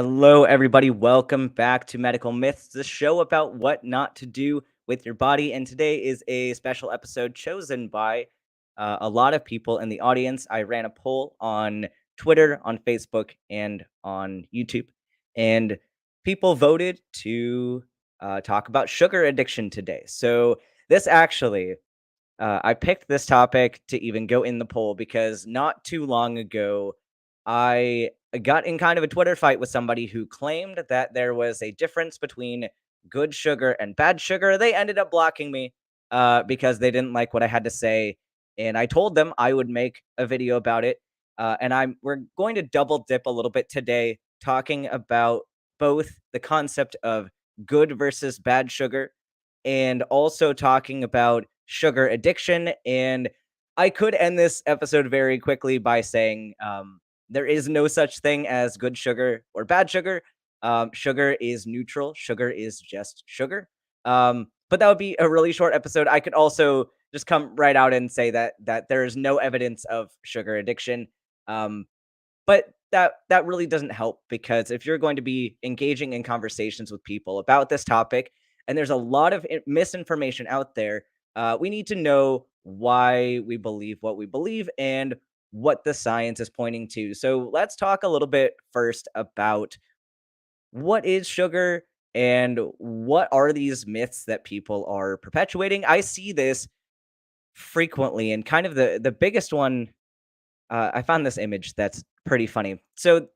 Hello, everybody. Welcome back to Medical Myths, the show about what not to do with your body. And today is a special episode chosen by a lot of people in the audience. I ran a poll on Twitter, on Facebook, and on YouTube. And people voted to talk about sugar addiction today. So, this actually, I picked this topic to even go in the poll because not too long ago, I got in kind of a Twitter fight with somebody who claimed that there was a difference between good sugar and bad sugar. They ended up blocking me because they didn't like what I had to say, and I told them I would make a video about it. And we're going to double dip a little bit today, talking about both the concept of good versus bad sugar, and also talking about sugar addiction. And I could end this episode very quickly by saying there is no such thing as good sugar or bad sugar. Sugar is neutral. Sugar is just sugar. But that would be a really short episode. I could also just come right out and say that there is no evidence of sugar addiction. Um, but that really doesn't help, because if you're going to be engaging in conversations with people about this topic, and there's a lot of misinformation out there, we need to know why we believe what we believe and what the science is pointing to. So let's talk a little bit first about what is sugar and what are these myths that people are perpetuating. I see this frequently, and kind of the biggest one. I found this image that's pretty funny. So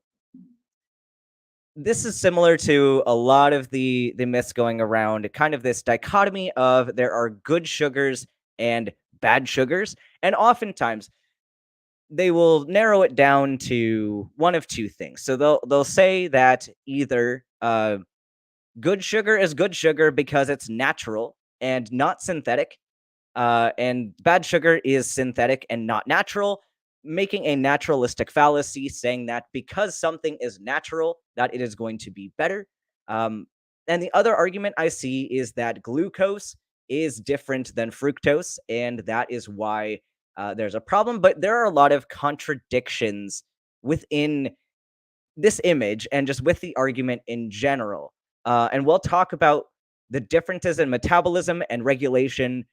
this is similar to a lot of the myths going around, kind of this dichotomy of there are good sugars and bad sugars, and oftentimes they will narrow it down to one of two things. So they'll say that either good sugar is good sugar because it's natural and not synthetic, and bad sugar is synthetic and not natural, making a naturalistic fallacy, saying that because something is natural, that it is going to be better. Um, and the other argument I see is that glucose is different than fructose, and that is why there's a problem. But there are a lot of contradictions within this image and just with the argument in general. And we'll talk about the differences in metabolism and regulation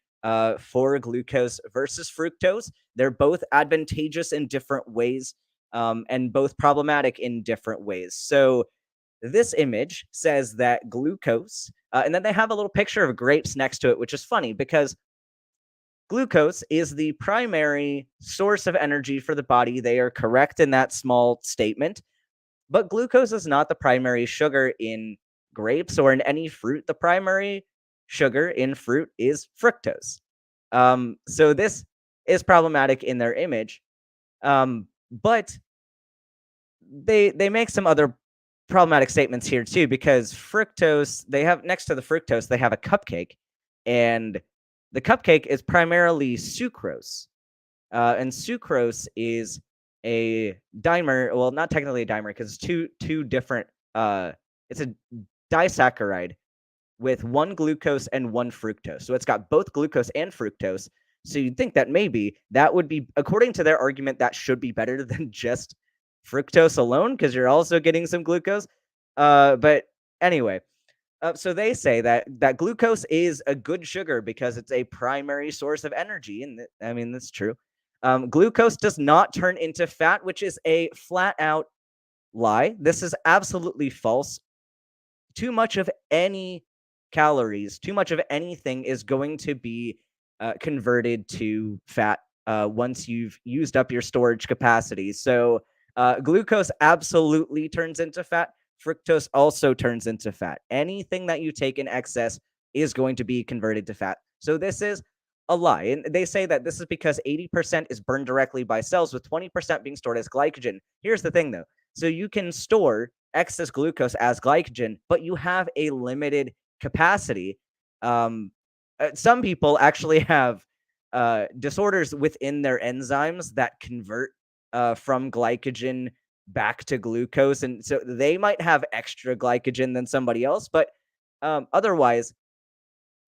for glucose versus fructose. They're both advantageous in different ways, and both problematic in different ways. So this image says that glucose, and then they have a little picture of grapes next to it, which is funny because glucose is the primary source of energy for the body. They are correct in that small statement. But glucose is not the primary sugar in grapes or in any fruit. The primary sugar in fruit is fructose. So this is problematic in their image. But they make some other problematic statements here too, because fructose, they have next to the fructose, they have a cupcake, and the cupcake is primarily sucrose. And sucrose is a dimer. Well, not technically a dimer because it's two different. It's a disaccharide with one glucose and one fructose. So it's got both glucose and fructose. So you'd think that maybe that would be, according to their argument, that should be better than just fructose alone because you're also getting some glucose. But anyway, so they say that glucose is a good sugar because it's a primary source of energy, and I mean that's true. Glucose does not turn into fat, which is a flat out lie. This is absolutely false. Too much of any calories, too much of anything is going to be converted to fat once you've used up your storage capacity. So glucose absolutely turns into fat. Fructose also turns into fat. Anything that you take in excess is going to be converted to fat. So this is a lie. And they say that this is because 80% is burned directly by cells, with 20% being stored as glycogen. Here's the thing, though. So you can store excess glucose as glycogen, but you have a limited capacity. Some people actually have disorders within their enzymes that convert from glycogen back to glucose, and so they might have extra glycogen than somebody else, but otherwise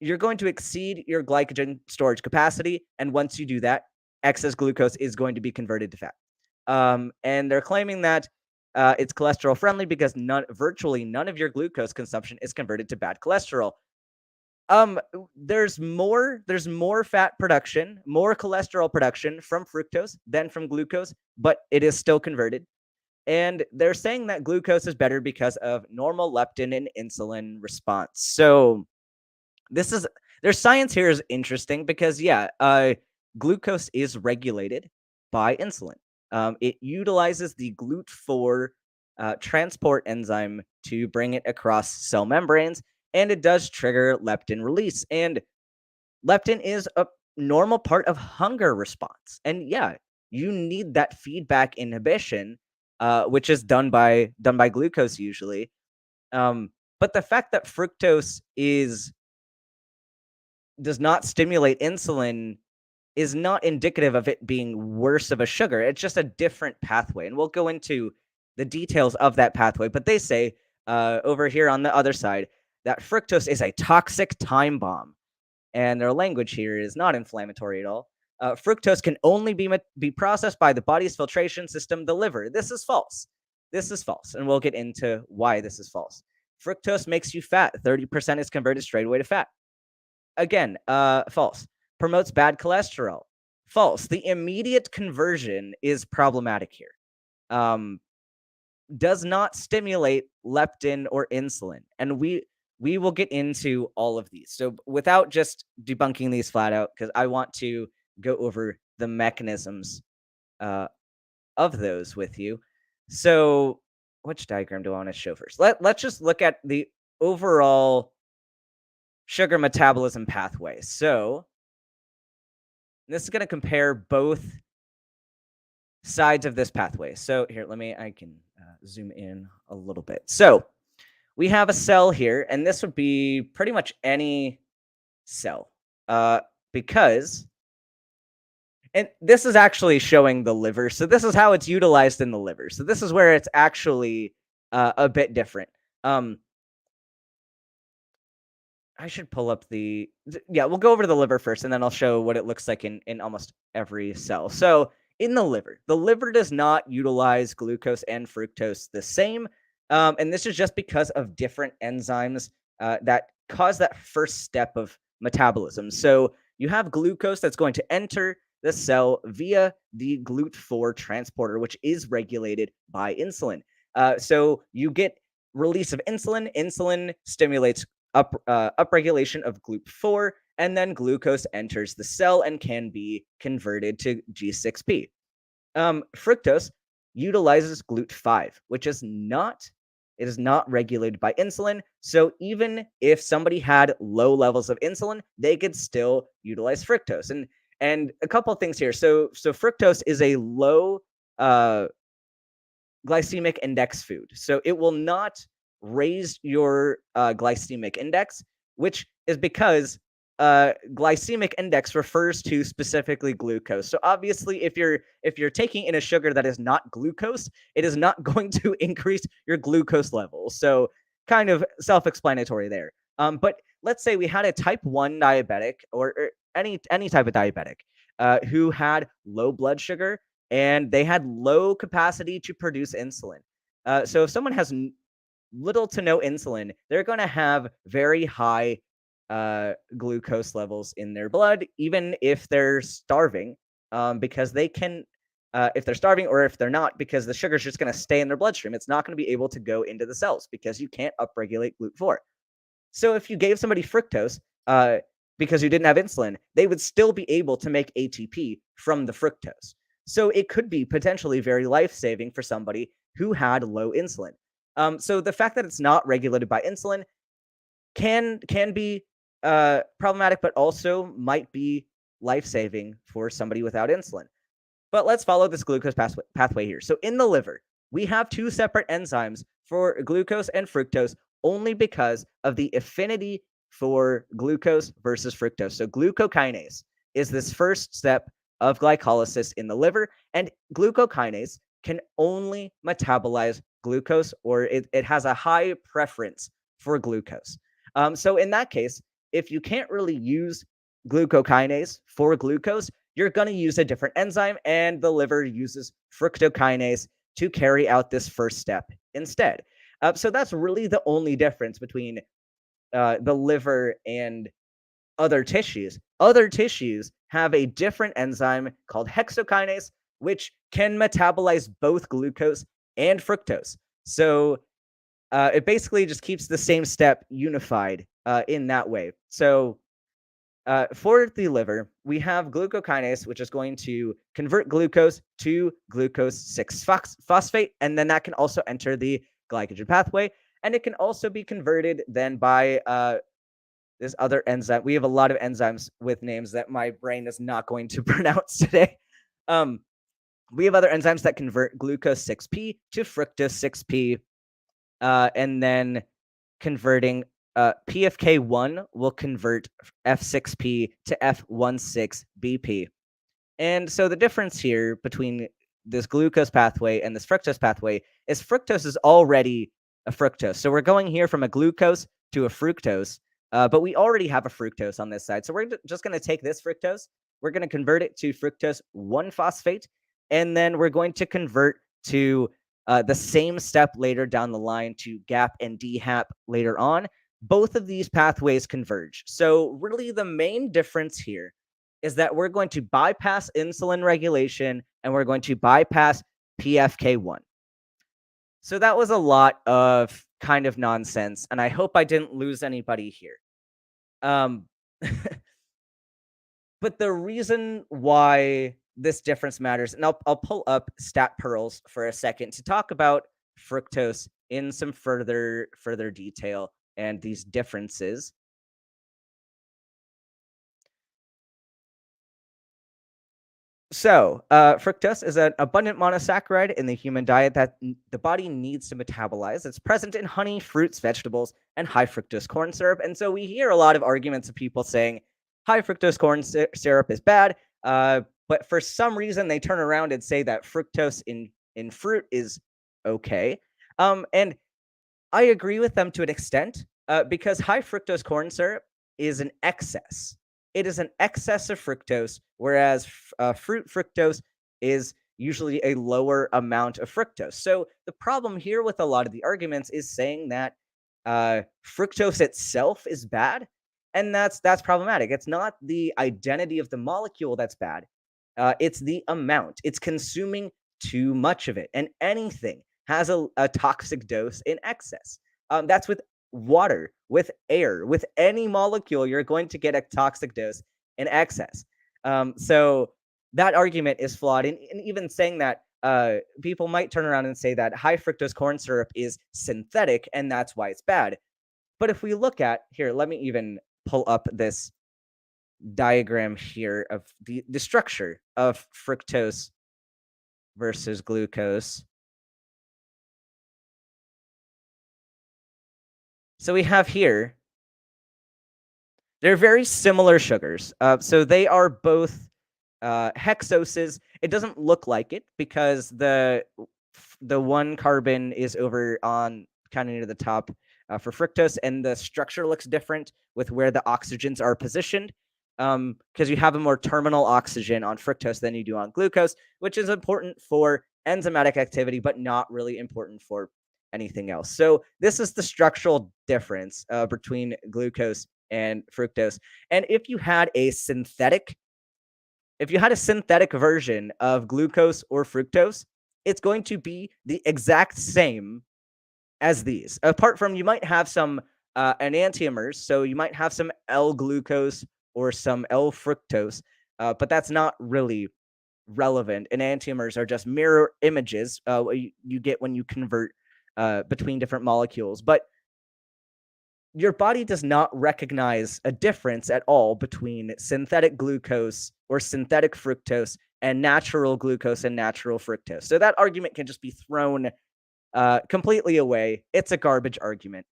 you're going to exceed your glycogen storage capacity, and once you do that, excess glucose is going to be converted to fat. And they're claiming that It's cholesterol friendly because virtually none of your glucose consumption is converted to bad cholesterol. There's more fat production, more cholesterol production from fructose than from glucose, but it is still converted. And they're saying that glucose is better because of normal leptin and insulin response. So this is their science here is interesting because glucose is regulated by insulin. It utilizes the GLUT4 transport enzyme to bring it across cell membranes, and it does trigger leptin release. And leptin is a normal part of hunger response. And you need that feedback inhibition, which is done by glucose usually. But the fact that fructose is does not stimulate insulin is not indicative of it being worse of a sugar. It's just a different pathway. And we'll go into the details of that pathway. But they say over here on the other side that fructose is a toxic time bomb. And their language here is not inflammatory at all. Fructose can only be processed by the body's filtration system, the liver. This is false. This is false. And we'll get into why this is false. Fructose makes you fat. 30% is converted straight away to fat. Again, false. Promotes bad cholesterol. False. The immediate conversion is problematic here. Does not stimulate leptin or insulin. And we will get into all of these. So without just debunking these flat out, because I want to go over the mechanisms of those with you. So which diagram do I want to show first? Let's just look at the overall sugar metabolism pathway. So this is going to compare both sides of this pathway. So here, I can zoom in a little bit. So we have a cell here, and this would be pretty much any cell, because, and this is actually showing the liver. So this is how it's utilized in the liver. So this is where it's actually a bit different. I should pull up we'll go over to the liver first, and then I'll show what it looks like in almost every cell. So in the liver does not utilize glucose and fructose the same. And this is just because of different enzymes that cause that first step of metabolism. So you have glucose that's going to enter the cell via the GLUT4 transporter, which is regulated by insulin. So you get release of insulin. Insulin stimulates upregulation of GLUT4, and then glucose enters the cell and can be converted to G6P. Fructose utilizes GLUT5, which is not regulated by insulin. So even if somebody had low levels of insulin, they could still utilize fructose. And a couple of things here. So fructose is a low glycemic index food. So it will not raise your glycemic index, which is because glycemic index refers to specifically glucose. So obviously, if you're taking in a sugar that is not glucose, it is not going to increase your glucose level. So kind of self-explanatory there. But let's say we had a type 1 diabetic or any type of diabetic who had low blood sugar and they had low capacity to produce insulin. So if someone has little to no insulin, they're going to have very high glucose levels in their blood, even if they're starving, because they can, if they're starving or if they're not, because the sugar is just going to stay in their bloodstream. It's not going to be able to go into the cells because you can't upregulate GLUT4. So if you gave somebody fructose, because you didn't have insulin, they would still be able to make ATP from the fructose. So it could be potentially very life-saving for somebody who had low insulin. So the fact that it's not regulated by insulin can be problematic, but also might be life-saving for somebody without insulin. But let's follow this glucose pathway here. So in the liver, we have two separate enzymes for glucose and fructose only because of the affinity for glucose versus fructose. So glucokinase is this first step of glycolysis in the liver, and glucokinase can only metabolize glucose, or it has a high preference for glucose. So in that case, if you can't really use glucokinase for glucose, you're going to use a different enzyme, and the liver uses fructokinase to carry out this first step instead. So that's really the only difference between the liver and other tissues. Other tissues have a different enzyme called hexokinase, which can metabolize both glucose and fructose. So it basically just keeps the same step unified in that way. So for the liver, we have glucokinase, which is going to convert glucose to glucose 6 phosphate, and then that can also enter the glycogen pathway. And it can also be converted then by this other enzyme. We have a lot of enzymes with names that my brain is not going to pronounce today. Um, we have other enzymes that convert glucose 6p to fructose 6p, and then converting PFK1 will convert F6P to F16BP. And so the difference here between this glucose pathway and this fructose pathway is fructose is already a fructose. So we're going here from a glucose to a fructose, but we already have a fructose on this side. So we're just going to take this fructose, we're going to convert it to fructose 1 phosphate, and then we're going to convert to the same step later down the line to GAP and DHAP later on. Both of these pathways converge. So really the main difference here is that we're going to bypass insulin regulation and we're going to bypass PFK1. So that was a lot of kind of nonsense, and I hope I didn't lose anybody here. Um, but the reason why this difference matters, and I'll pull up stat pearls for a second to talk about fructose in some further detail and these differences. So, fructose is an abundant monosaccharide in the human diet that the body needs to metabolize. It's present in honey, fruits, vegetables, and high fructose corn syrup. And so we hear a lot of arguments of people saying high fructose corn syrup is bad, but for some reason they turn around and say that fructose in fruit is okay. And I agree with them to an extent, because high fructose corn syrup is an excess. It is an excess of fructose, whereas fruit fructose is usually a lower amount of fructose. So the problem here with a lot of the arguments is saying that fructose itself is bad, and that's problematic. It's not the identity of the molecule that's bad; it's the amount. It's consuming too much of it, and anything has a toxic dose in excess. That's with water, with air, with any molecule, you're going to get a toxic dose in excess. So that argument is flawed. And even saying that, people might turn around and say that high fructose corn syrup is synthetic and that's why it's bad. But if we look at here, let me even pull up this diagram here of the structure of fructose versus glucose. So we have here, they're very similar sugars. So they are both hexoses. It doesn't look like it because the one carbon is over on kind of near the top for fructose, and the structure looks different with where the oxygens are positioned. Because you have a more terminal oxygen on fructose than you do on glucose, which is important for enzymatic activity, but not really important for anything else. So this is the structural difference between glucose and fructose. And if you had a synthetic version of glucose or fructose, it's going to be the exact same as these. Apart from, you might have some enantiomers, so you might have some L-glucose or some L-fructose, but that's not really relevant. Enantiomers are just mirror images you get when you convert between different molecules. But your body does not recognize a difference at all between synthetic glucose or synthetic fructose and natural glucose and natural fructose. So that argument can just be thrown completely away. It's a garbage argument.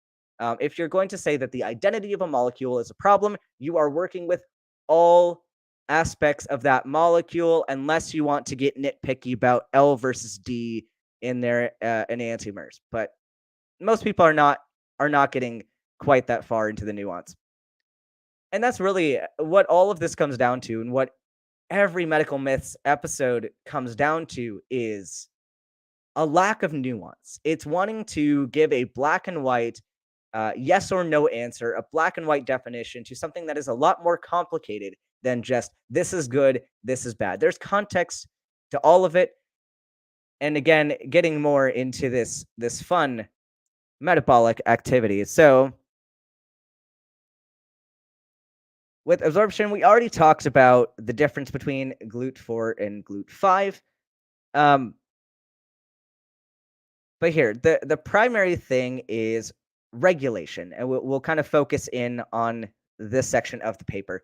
If you're going to say that the identity of a molecule is a problem, you are working with all aspects of that molecule, unless you want to get nitpicky about L versus D in their enantiomers. But most people are not getting quite that far into the nuance. And that's really what all of this comes down to, and what every medical myths episode comes down to is a lack of nuance. It's wanting to give a black and white, yes or no answer, a black and white definition to something that is a lot more complicated than just this is good, this is bad. There's context to all of it. And again, getting more into this fun metabolic activity. So with absorption, we already talked about the difference between GLUT4 and GLUT5. Um, but here, the primary thing is regulation, and we'll kind of focus in on this section of the paper.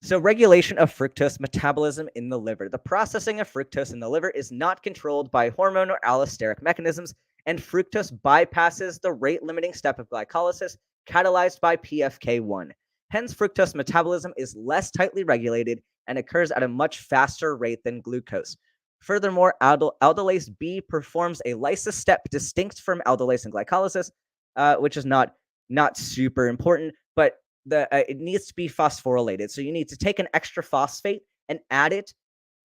So, regulation of fructose metabolism in the liver. The processing of fructose in the liver is not controlled by hormone or allosteric mechanisms, and fructose bypasses the rate limiting step of glycolysis catalyzed by PFK1. Hence, fructose metabolism is less tightly regulated and occurs at a much faster rate than glucose. Furthermore, aldolase B performs a lysis step distinct from aldolase and glycolysis, which is not super important, but it needs to be phosphorylated. So you need to take an extra phosphate and add it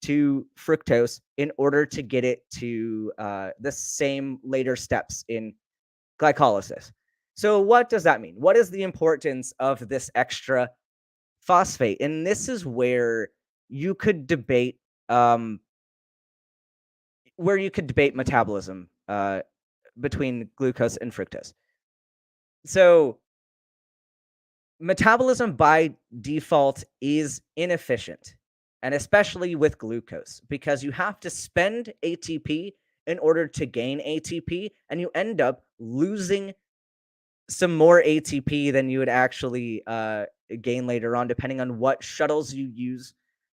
to fructose in order to get it to the same later steps in glycolysis. So what does that mean? What is the importance of this extra phosphate? And this is where you could debate metabolism between glucose and fructose. So metabolism by default is inefficient, and especially with glucose, because you have to spend ATP in order to gain ATP, and you end up losing some more ATP than you would actually gain later on, depending on what shuttles you use,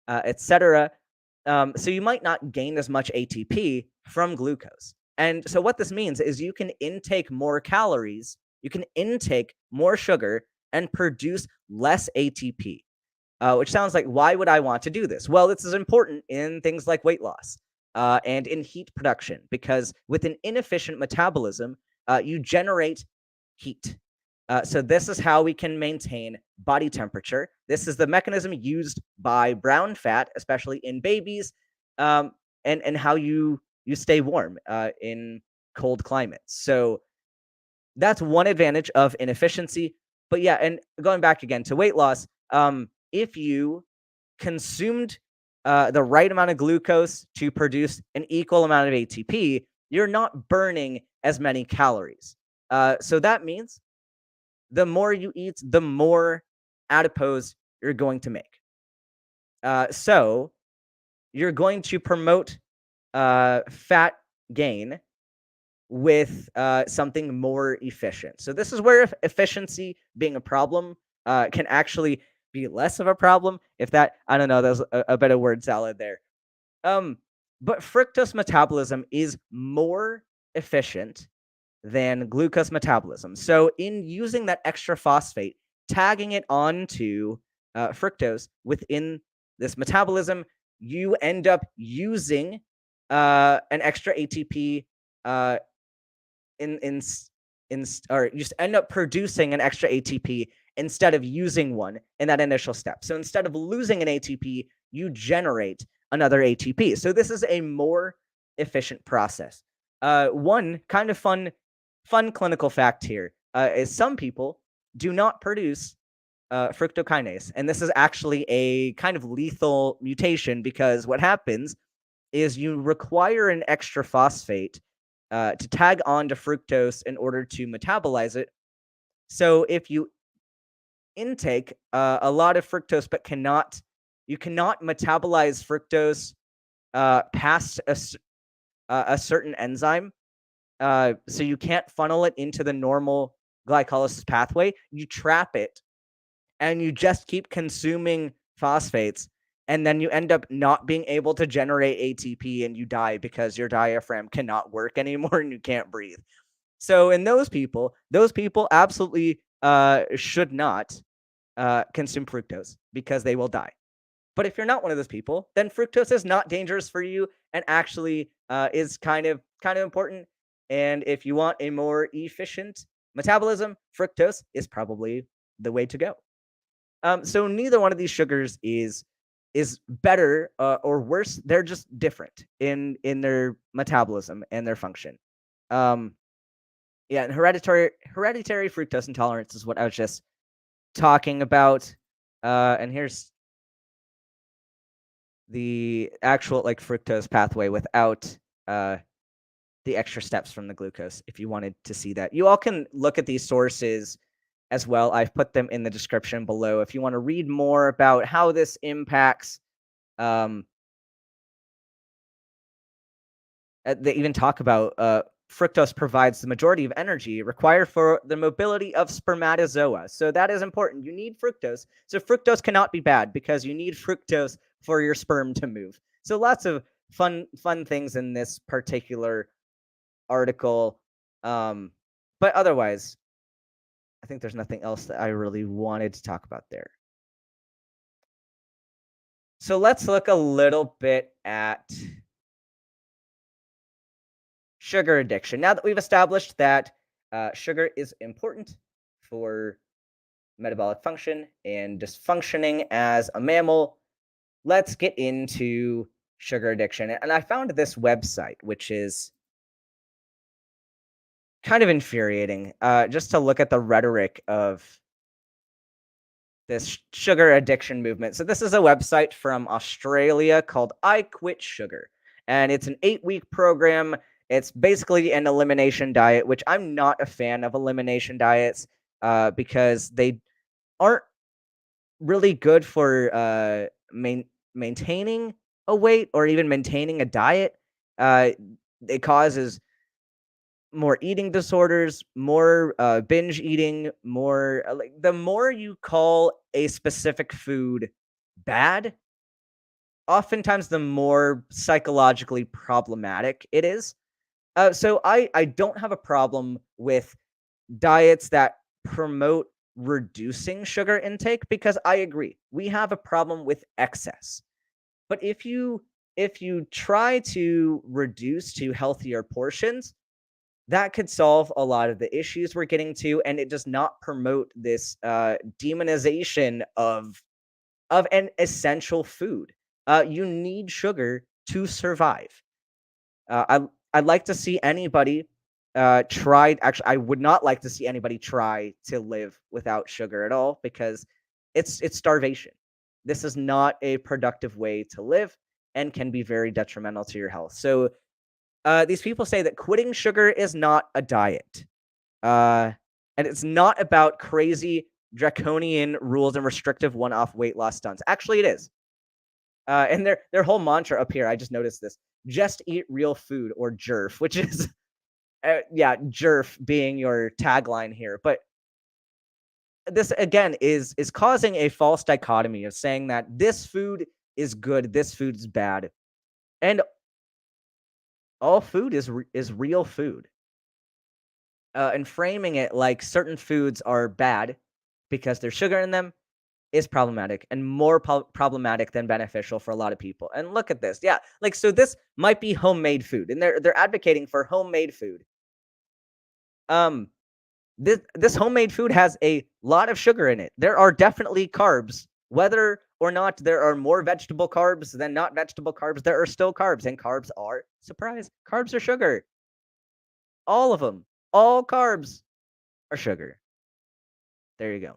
etc. So you might not gain as much ATP from glucose. And so what this means is you can intake more calories, you can intake more sugar, and produce less ATP, which sounds like, why would I want to do this? Well, this is important in things like weight loss and in heat production, because with an inefficient metabolism, you generate heat. So this is how we can maintain body temperature. This is the mechanism used by brown fat, especially in babies, and how you stay warm in cold climates. So that's one advantage of inefficiency. But yeah, and going back again to weight loss, if you consumed the right amount of glucose to produce an equal amount of ATP, you're not burning as many calories. So that means the more you eat, the more adipose you're going to make. So you're going to promote fat gain with something more efficient. So this is where efficiency being a problem can actually be less of a problem. If that, I don't know, that was a bit of word salad there. But fructose metabolism is more efficient than glucose metabolism. So in using that extra phosphate, tagging it onto fructose within this metabolism, you end up using an extra ATP or you just end up producing an extra ATP instead of using one in that initial step. So instead of losing an ATP, you generate another ATP. So this is a more efficient process. One kind of fun clinical fact here is some people do not produce fructokinase, and this is actually a kind of lethal mutation, because what happens is you require an extra phosphate to tag on to fructose in order to metabolize it. So if you intake a lot of fructose but you cannot metabolize fructose past a certain enzyme, so you can't funnel it into the normal glycolysis pathway, you trap it and you just keep consuming phosphates, and then you end up not being able to generate ATP and you die because your diaphragm cannot work anymore and you can't breathe. So in those people absolutely should not consume fructose, because they will die. But if you're not one of those people, then fructose is not dangerous for you and actually is kind of important. And if you want a more efficient metabolism, fructose is probably the way to go. So neither one of these sugars is is better or worse. They're just different in their metabolism and their function. Um, yeah, and hereditary fructose intolerance is what I was just talking about. And here's the actual like fructose pathway without uh the extra steps from the glucose if you wanted to see that. You all can look at these sources as well. I've put them in the description below if you want to read more about how this impacts. Um, they even talk about fructose provides the majority of energy required for the mobility of spermatozoa. So that is important. You need fructose. So fructose cannot be bad because you need fructose for your sperm to move. So lots of fun things in this particular article. Um, but otherwise, I think there's nothing else that I really wanted to talk about there. So let's look a little bit at sugar addiction. Now that we've established that sugar is important for metabolic function and just functioning as a mammal, let's get into sugar addiction. And I found this website, which is kind of infuriating, just to look at the rhetoric of this sugar addiction movement. So this is a website from Australia called I Quit Sugar, and it's an 8-week program. It's basically an elimination diet, which I'm not a fan of elimination diets because they aren't really good for maintaining a weight or even maintaining a diet. Uh, it causes more eating disorders, more binge eating, more like the more you call a specific food bad, oftentimes the more psychologically problematic it is. So I don't have a problem with diets that promote reducing sugar intake because I agree we have a problem with excess. But if you try to reduce to healthier portions, that could solve a lot of the issues we're getting to, and it does not promote this demonization of an essential food. You need sugar to survive. I'd like to see anybody try. Actually, I would not like to see anybody try to live without sugar at all because it's starvation. This is not a productive way to live and can be very detrimental to your health. So these people say that quitting sugar is not a diet. Uh, and it's not about crazy draconian rules and restrictive one-off weight loss stunts. Actually, it is. And their whole mantra up here, I just noticed this: just eat real food, or jerf, which is yeah, jerf being your tagline here. But this again is causing a false dichotomy of saying that this food is good, this food's bad, and all food is real food. And framing it like certain foods are bad because there's sugar in them is problematic and more problematic than beneficial for a lot of people. And look at this. Yeah, like so this might be homemade food and they're advocating for homemade food. Um this homemade food has a lot of sugar in it. There are definitely carbs. Whether or not there are more vegetable carbs than not vegetable carbs, there are still carbs, and carbs are, surprise, carbs are sugar. All of them. All carbs are sugar. There you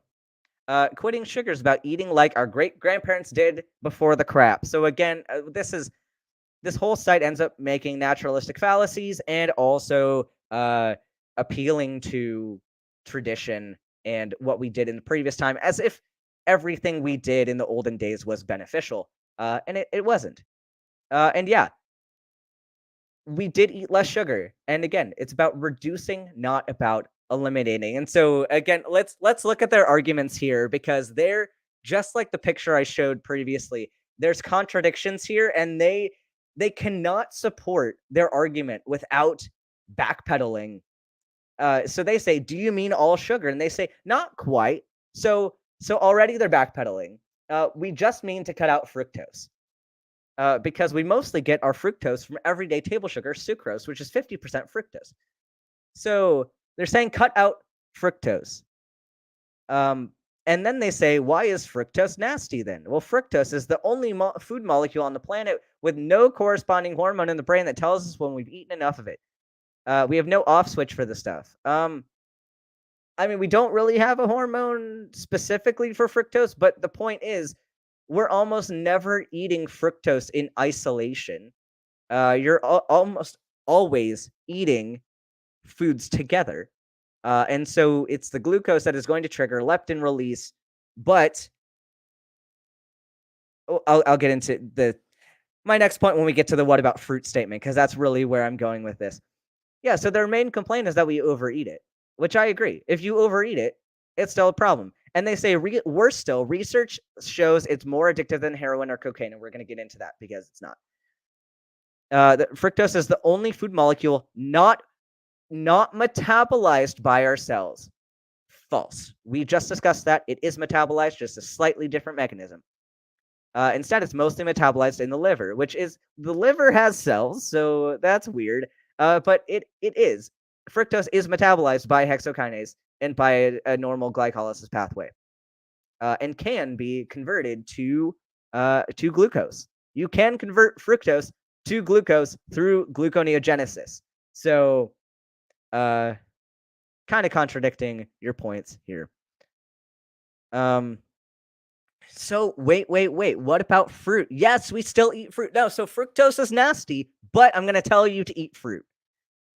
go. Quitting sugar is about eating like our great grandparents did before the crap. So again, this whole site ends up making naturalistic fallacies and also appealing to tradition and what we did in the previous time, as if everything we did in the olden days was beneficial, and it wasn't. And yeah, we did eat less sugar. And again, it's about reducing, not about eliminating. And so again, let's look at their arguments here because they're just like the picture I showed previously. There's contradictions here and they cannot support their argument without backpedaling. So they say, "Do you mean all sugar?" And they say, "Not quite." So already they're backpedaling. We just mean to cut out fructose because we mostly get our fructose from everyday table sugar, sucrose, which is 50% fructose. So they're saying cut out fructose. Um, And then they say, why is fructose nasty then? Well, fructose is the only food molecule on the planet with no corresponding hormone in the brain that tells us when we've eaten enough of it. We have no off switch for the stuff. I mean, we don't really have a hormone specifically for fructose, but the point is, we're almost never eating fructose in isolation. You're almost always eating foods together. And so it's the glucose that is going to trigger leptin release. But I'll get into my next point when we get to the what about fruit statement, because that's really where I'm going with this. Yeah, so their main complaint is that we overeat it, which I agree. If you overeat it, it's still a problem. And they say worse still, research shows it's more addictive than heroin or cocaine, and we're going to get into that because it's not. The fructose is the only food molecule not metabolized by our cells. False. We just discussed that. It is metabolized, just a slightly different mechanism. Instead, it's mostly metabolized in the liver, which is the liver has cells, so that's weird. But it is. Fructose is metabolized by hexokinase and by a normal glycolysis pathway, and can be converted to glucose. You can convert fructose to glucose through gluconeogenesis. So, kind of contradicting your points here. So wait. What about fruit? Yes, we still eat fruit. No, so fructose is nasty, but I'm gonna tell you to eat fruit.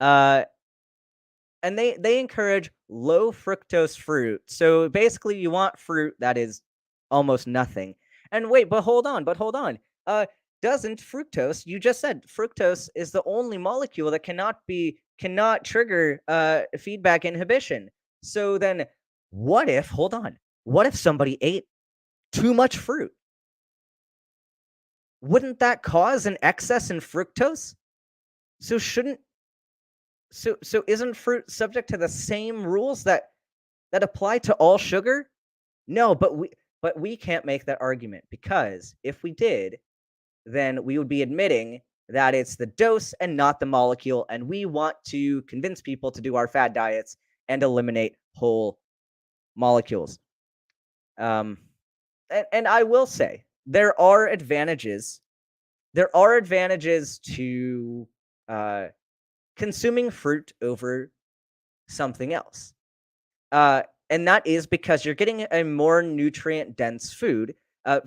And they encourage low fructose fruit. So basically, you want fruit that is almost nothing. And wait, but hold on. Doesn't fructose? You just said fructose is the only molecule that cannot trigger feedback inhibition. So then, what if? Hold on. What if somebody ate too much fruit? Wouldn't that cause an excess in fructose? So shouldn't so isn't fruit subject to the same rules that apply to all sugar? No, but we can't make that argument, because if we did, then we would be admitting that it's the dose and not the molecule, and we want to convince people to do our fad diets and eliminate whole molecules. And I will say there are advantages. There are advantages to consuming fruit over something else. And that is because you're getting a more nutrient dense food.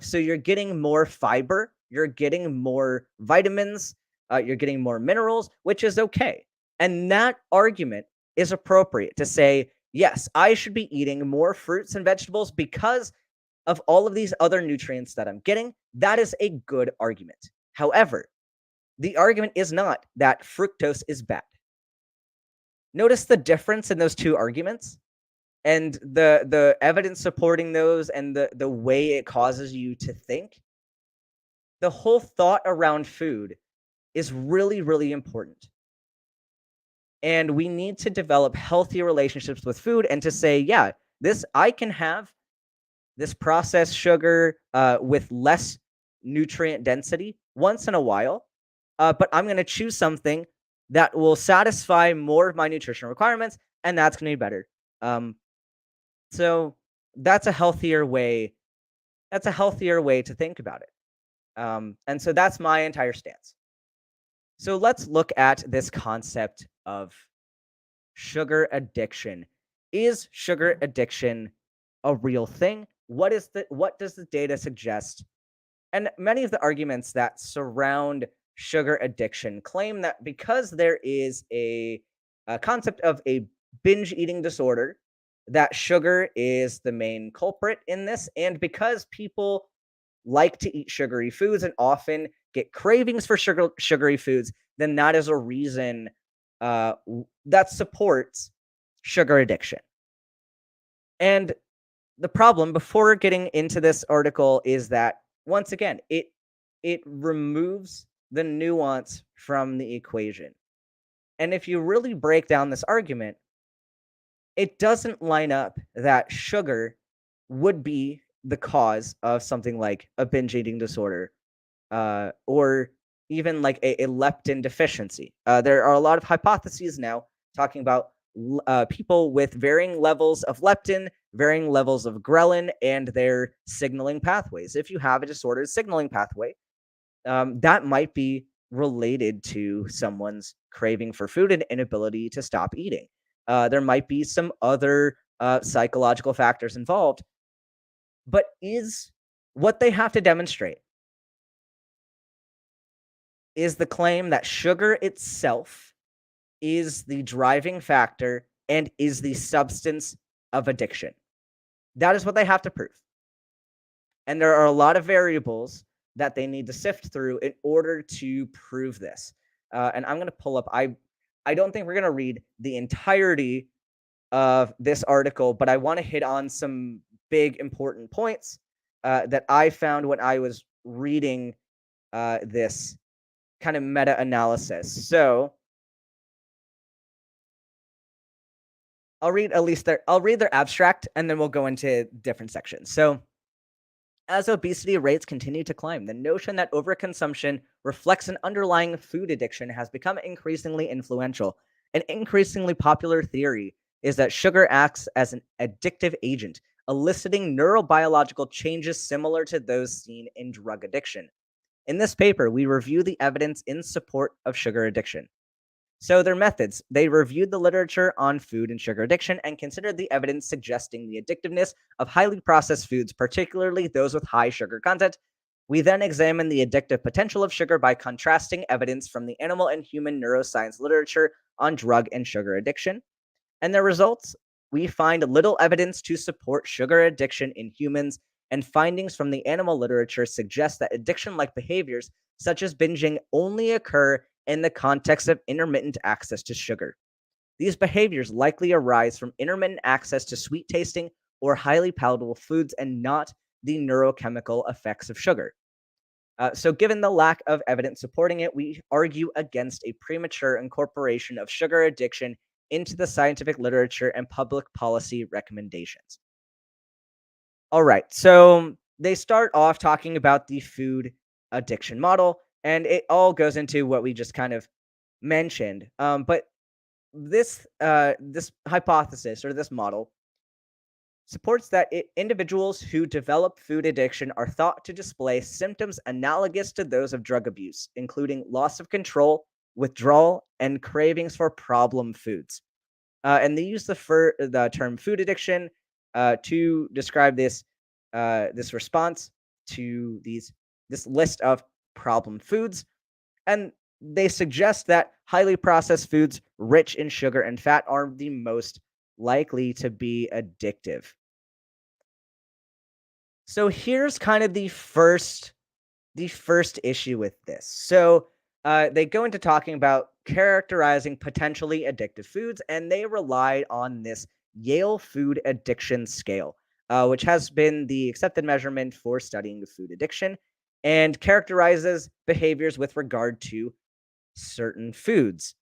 So you're getting more fiber, you're getting more vitamins, you're getting more minerals, which is okay. And that argument is appropriate to say, yes, I should be eating more fruits and vegetables because of all of these other nutrients that I'm getting. That is a good argument. However, the argument is not that fructose is bad. Notice the difference in those two arguments and the evidence supporting those and the way it causes you to think. The whole thought around food is really, really important. And we need to develop healthy relationships with food and to say, yeah, I can have this processed sugar with less nutrient density once in a while, but I'm going to choose something that will satisfy more of my nutrition requirements, and that's going to be better. So that's a healthier way. That's a healthier way to think about it. And so that's my entire stance. So let's look at this concept of sugar addiction. Is sugar addiction a real thing? What does the data suggest? And many of the arguments that surround sugar addiction claim that because there is a concept of a binge eating disorder, that sugar is the main culprit in this, and because people like to eat sugary foods and often get cravings for sugary foods, then that is a reason that supports sugar addiction. And the problem, before getting into this article, is that once again, it removes the nuance from the equation. And if you really break down this argument, it doesn't line up that sugar would be the cause of something like a binge eating disorder, or even like a leptin deficiency. There are a lot of hypotheses now talking about people with varying levels of leptin, varying levels of ghrelin, and their signaling pathways. If you have a disordered signaling pathway, that might be related to someone's craving for food and inability to stop eating. There might be some other psychological factors involved, but is what they have to demonstrate is the claim that sugar itself is the driving factor and is the substance of addiction. That is what they have to prove. And there are a lot of variables that they need to sift through in order to prove this. And I'm going to pull up. I don't think we're going to read the entirety of this article, but I want to hit on some big important points that I found when I was reading this kind of meta analysis. So I'll read their abstract and then we'll go into different sections. So as obesity rates continue to climb, the notion that overconsumption reflects an underlying food addiction has become increasingly influential. An increasingly popular theory is that sugar acts as an addictive agent, eliciting neurobiological changes similar to those seen in drug addiction. In this paper, we review the evidence in support of sugar addiction. So, their methods, they reviewed the literature on food and sugar addiction and considered the evidence suggesting the addictiveness of highly processed foods, particularly those with high sugar content. We then examined the addictive potential of sugar by contrasting evidence from the animal and human neuroscience literature on drug and sugar addiction. And the results, we find little evidence to support sugar addiction in humans, and findings from the animal literature suggest that addiction like behaviors, such as binging, only occur in the context of intermittent access to sugar. These behaviors likely arise from intermittent access to sweet tasting or highly palatable foods and not the neurochemical effects of sugar. So, given the lack of evidence supporting it, we argue against a premature incorporation of sugar addiction into the scientific literature and public policy recommendations. All right, so they start off talking about the food addiction model, and it all goes into what we just kind of mentioned. But this hypothesis or this model supports that individuals who develop food addiction are thought to display symptoms analogous to those of drug abuse, including loss of control, withdrawal, and cravings for problem foods. And they use the term food addiction to describe this response to this list of problem foods. And they suggest that highly processed foods rich in sugar and fat are the most likely to be addictive. So here's kind of the first issue with this. So they go into talking about characterizing potentially addictive foods, and they relied on this Yale Food Addiction Scale, which has been the accepted measurement for studying the food addiction and characterizes behaviors with regard to certain foods.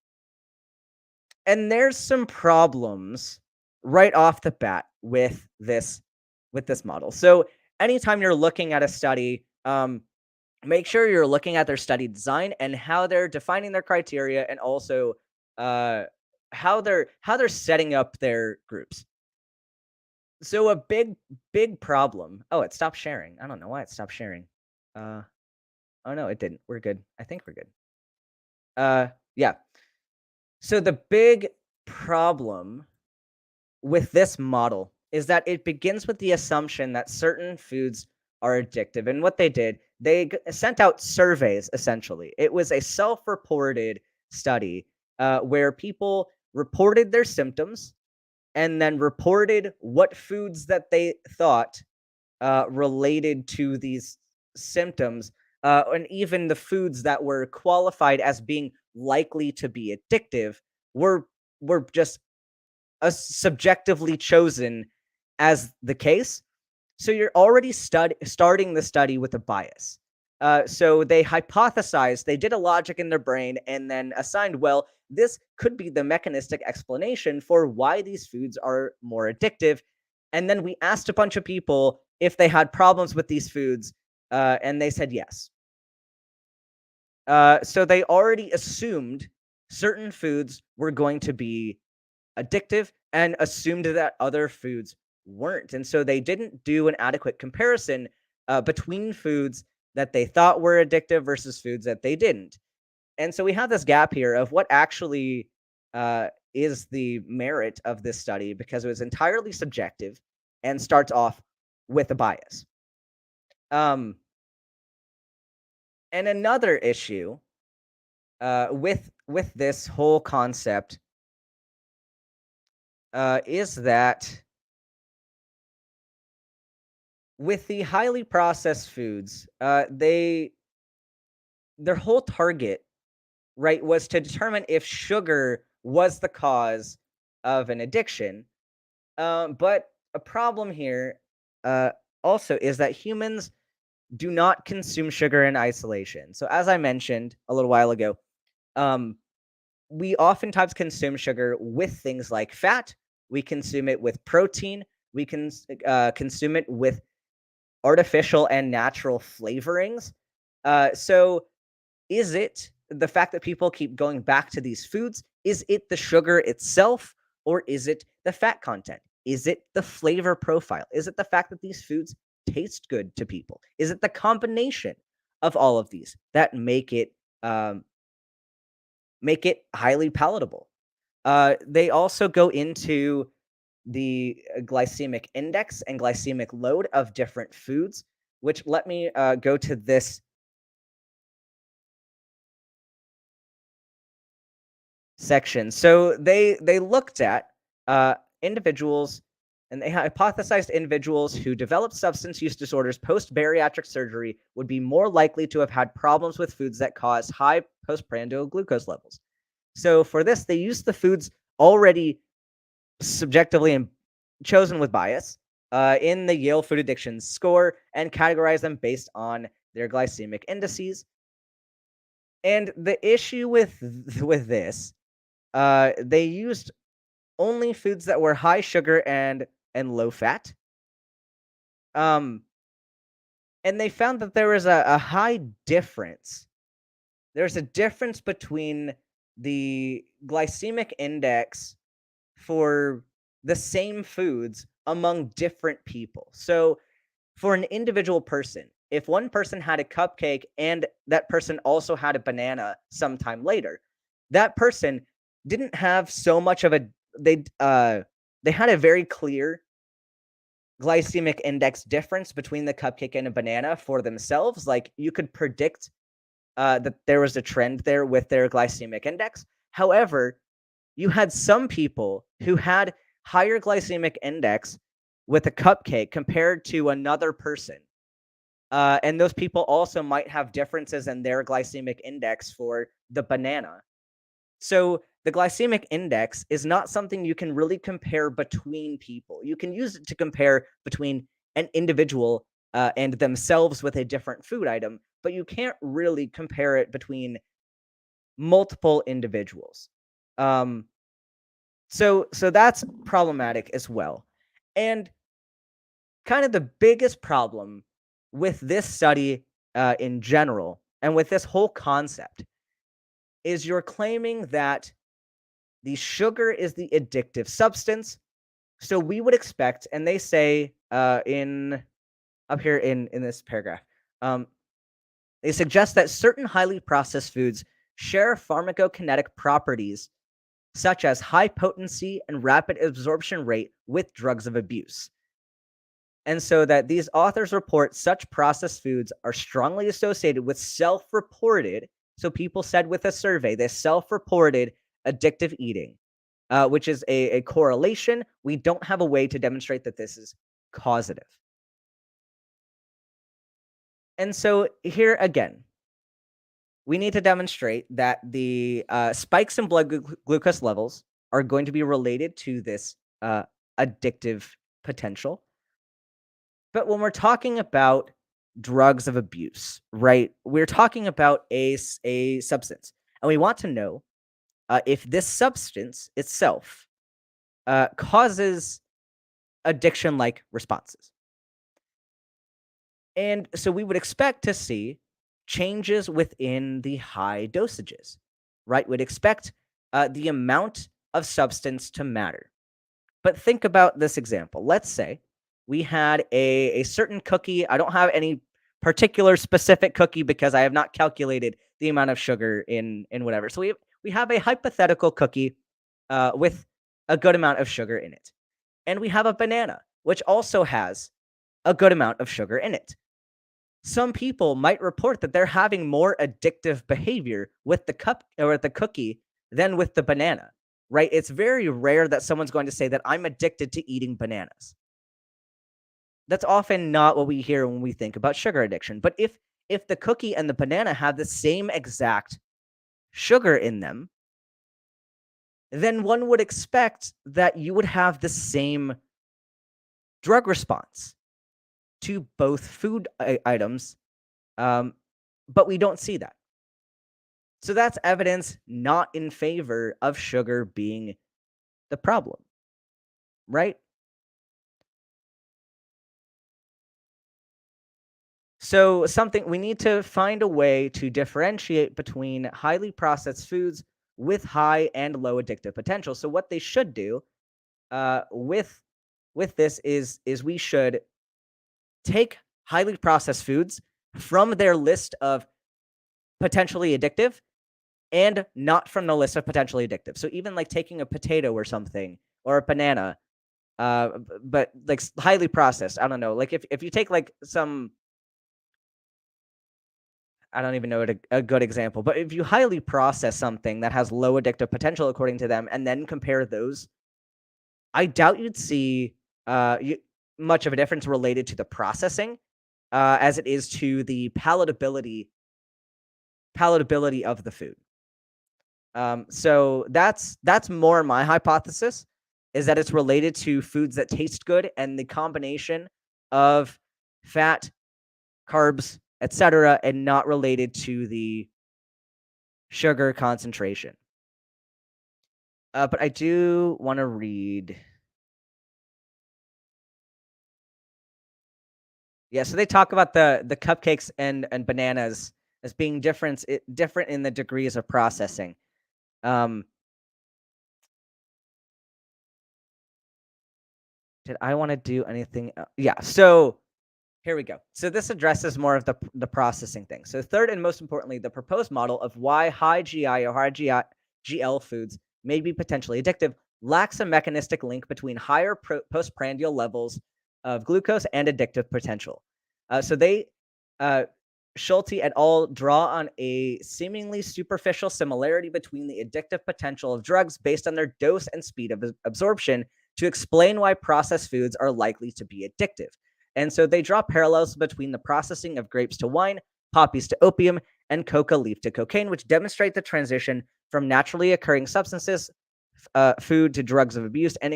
And there's some problems right off the bat with this model. So anytime you're looking at a study, make sure you're looking at their study design and how they're defining their criteria, and also uh, how they're setting up their groups. So a big problem. Oh, it stopped sharing. I don't know why it stopped sharing. Uh, oh no, it didn't. We're good. I think we're good. Yeah. So the big problem with this model is that it begins with the assumption that certain foods are addictive. And what they did, they sent out surveys essentially. It was a self reported study where people reported their symptoms and then reported what foods that they thought related to these symptoms, and even the foods that were qualified as being likely to be addictive were just subjectively chosen as the case. So you're already starting the study with a bias. So they hypothesized, they did a logic in their brain, and then assigned, well, this could be the mechanistic explanation for why these foods are more addictive. And then we asked a bunch of people if they had problems with these foods, and they said yes. So they already assumed certain foods were going to be addictive and assumed that other foods weren't. And so they didn't do an adequate comparison between foods that they thought were addictive versus foods that they didn't. And so we have this gap here of what actually is the merit of this study because it was entirely subjective and starts off with a bias. Um, and another issue with this whole concept is that with the highly processed foods, their whole target, right, was to determine if sugar was the cause of an addiction. But a problem here uh, also is that humans do not consume sugar in isolation. So, as I mentioned a little while ago, um, we oftentimes consume sugar with things like fat. We consume it with protein. We can consume it with artificial and natural flavorings. So, is it the fact that people keep going back to these foods? Is it the sugar itself, or is it the fat content? Is it the flavor profile? Is it the fact that these foods taste good to people? Is it the combination of all of these that um, make it highly palatable? They also go into the glycemic index and glycemic load of different foods, which let me go to this section. So they looked at individuals and they hypothesized individuals who developed substance use disorders post bariatric surgery would be more likely to have had problems with foods that cause high postprandial glucose levels. So for this, they used the foods already subjectively and chosen with bias in the Yale Food Addiction Score and categorized them based on their glycemic indices. And the issue with this, they used only foods that were high sugar and low fat. Um, and they found that there was a high difference. There's a difference between the glycemic index for the same foods among different people. So, for an individual person, if one person had a cupcake and that person also had a banana sometime later, that person didn't have so much of a they uh they had a very clear glycemic index difference between the cupcake and a banana for themselves. Like you could predict that there was a trend there with their glycemic index. However, you had some people who had higher glycemic index with a cupcake compared to another person. And those people also might have differences in their glycemic index for the banana. So the glycemic index is not something you can really compare between people. You can use it to compare between an individual and themselves with a different food item, but you can't really compare it between multiple individuals. Um, so that's problematic as well. And kind of the biggest problem with this study in general and with this whole concept is you're claiming that the sugar is the addictive substance. So we would expect, and they say in up here in this paragraph, um, they suggest that certain highly processed foods share pharmacokinetic properties such as high potency and rapid absorption rate with drugs of abuse. And so that these authors report such processed foods are strongly associated with self-reported. So people said with a survey, this self-reported addictive eating, which is a correlation. We don't have a way to demonstrate that this is causative. And so here again, we need to demonstrate that the spikes in blood glucose levels are going to be related to this addictive potential. But when we're talking about drugs of abuse, right? We're talking about a substance, and we want to know if this substance itself causes addiction-like responses. And so we would expect to see changes within the high dosages, right? We'd expect the amount of substance to matter. But think about this example. Let's say we had a certain cookie. I don't have any particular specific cookie because I have not calculated the amount of sugar in whatever. So we have a hypothetical cookie with a good amount of sugar in it. And we have a banana, which also has a good amount of sugar in it. Some people might report that they're having more addictive behavior with the cup or with the cookie than with the banana, right? It's very rare that someone's going to say that I'm addicted to eating bananas. That's often not what we hear when we think about sugar addiction. But if the cookie and the banana have the same exact sugar in them, then one would expect that you would have the same drug response to both food items, um, but we don't see that. So that's evidence not in favor of sugar being the problem, right? So something we need to find a way to differentiate between highly processed foods with high and low addictive potential. So what they should do with this is we should take highly processed foods from their list of potentially addictive and not from the list of potentially addictive. So even like taking a potato or something or a banana, but like highly processed. I don't know. Like if you take like some, I don't even know a good example, but if you highly process something that has low addictive potential according to them, and then compare those, I doubt you'd see much of a difference related to the processing as it is to the palatability of the food. So that's more my hypothesis is that it's related to foods that taste good and the combination of fat, carbs, etc., and not related to the sugar concentration. But I do want to read. Yeah, so they talk about the cupcakes and bananas as being different in the degrees of processing. Um, did I want to do anything? Yeah, so here we go. So this addresses more of the processing thing. So third and most importantly, the proposed model of why high GI or high GL foods may be potentially addictive lacks a mechanistic link between higher postprandial levels of glucose and addictive potential. So they uh, Schulte et al. Draw on a seemingly superficial similarity between the addictive potential of drugs based on their dose and speed of absorption to explain why processed foods are likely to be addictive. And so they draw parallels between the processing of grapes to wine, poppies to opium, and coca leaf to cocaine, which demonstrate the transition from naturally occurring substances, food, to drugs of abuse, and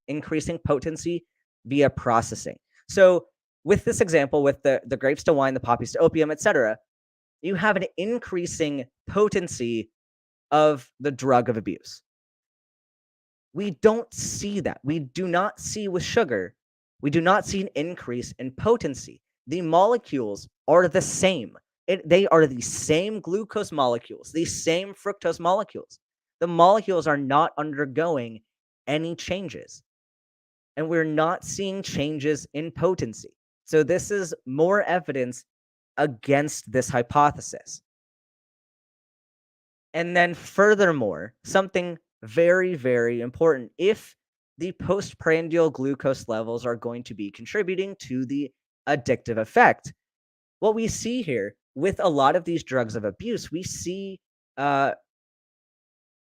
increasing potency via processing. So with this example, with the grapes to wine, the poppies to opium, etc., you have an increasing potency of the drug of abuse. We don't see that. We do not see with sugar. We do not see an increase in potency. The molecules are the same. They are the same glucose molecules, the same fructose molecules. The molecules are not undergoing any changes, and we're not seeing changes in potency. So this is more evidence against this hypothesis. And then furthermore, something very, very important. If the postprandial glucose levels are going to be contributing to the addictive effect, what we see here with a lot of these drugs of abuse, we see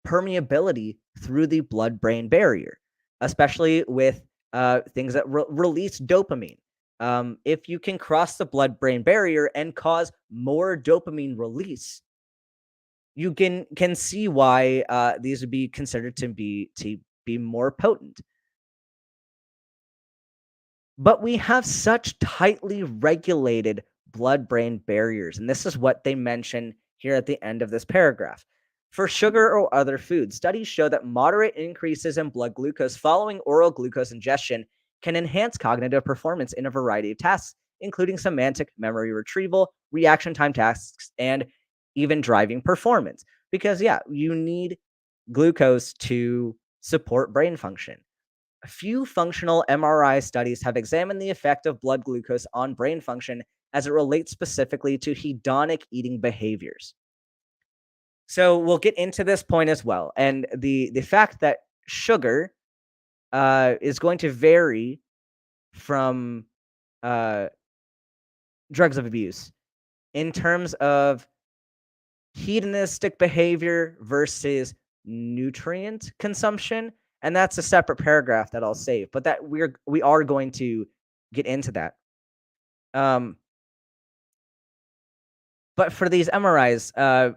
permeability through the blood-brain barrier, especially with things that release dopamine. If you can cross the blood-brain barrier and cause more dopamine release, you can see why these would be considered to be more potent. But we have such tightly regulated blood-brain barriers, and this is what they mention here at the end of this paragraph. For sugar or other foods, studies show that moderate increases in blood glucose following oral glucose ingestion can enhance cognitive performance in a variety of tasks, including semantic memory retrieval, reaction time tasks, and even driving performance. Because, yeah, you need glucose to support brain function. A few functional MRI studies have examined the effect of blood glucose on brain function as it relates specifically to hedonic eating behaviors. So we'll get into this point as well, and the fact that sugar is going to vary from uh, drugs of abuse in terms of hedonistic behavior versus nutrient consumption, and that's a separate paragraph that I'll save. But that we are going to get into that. Um, but for these MRIs,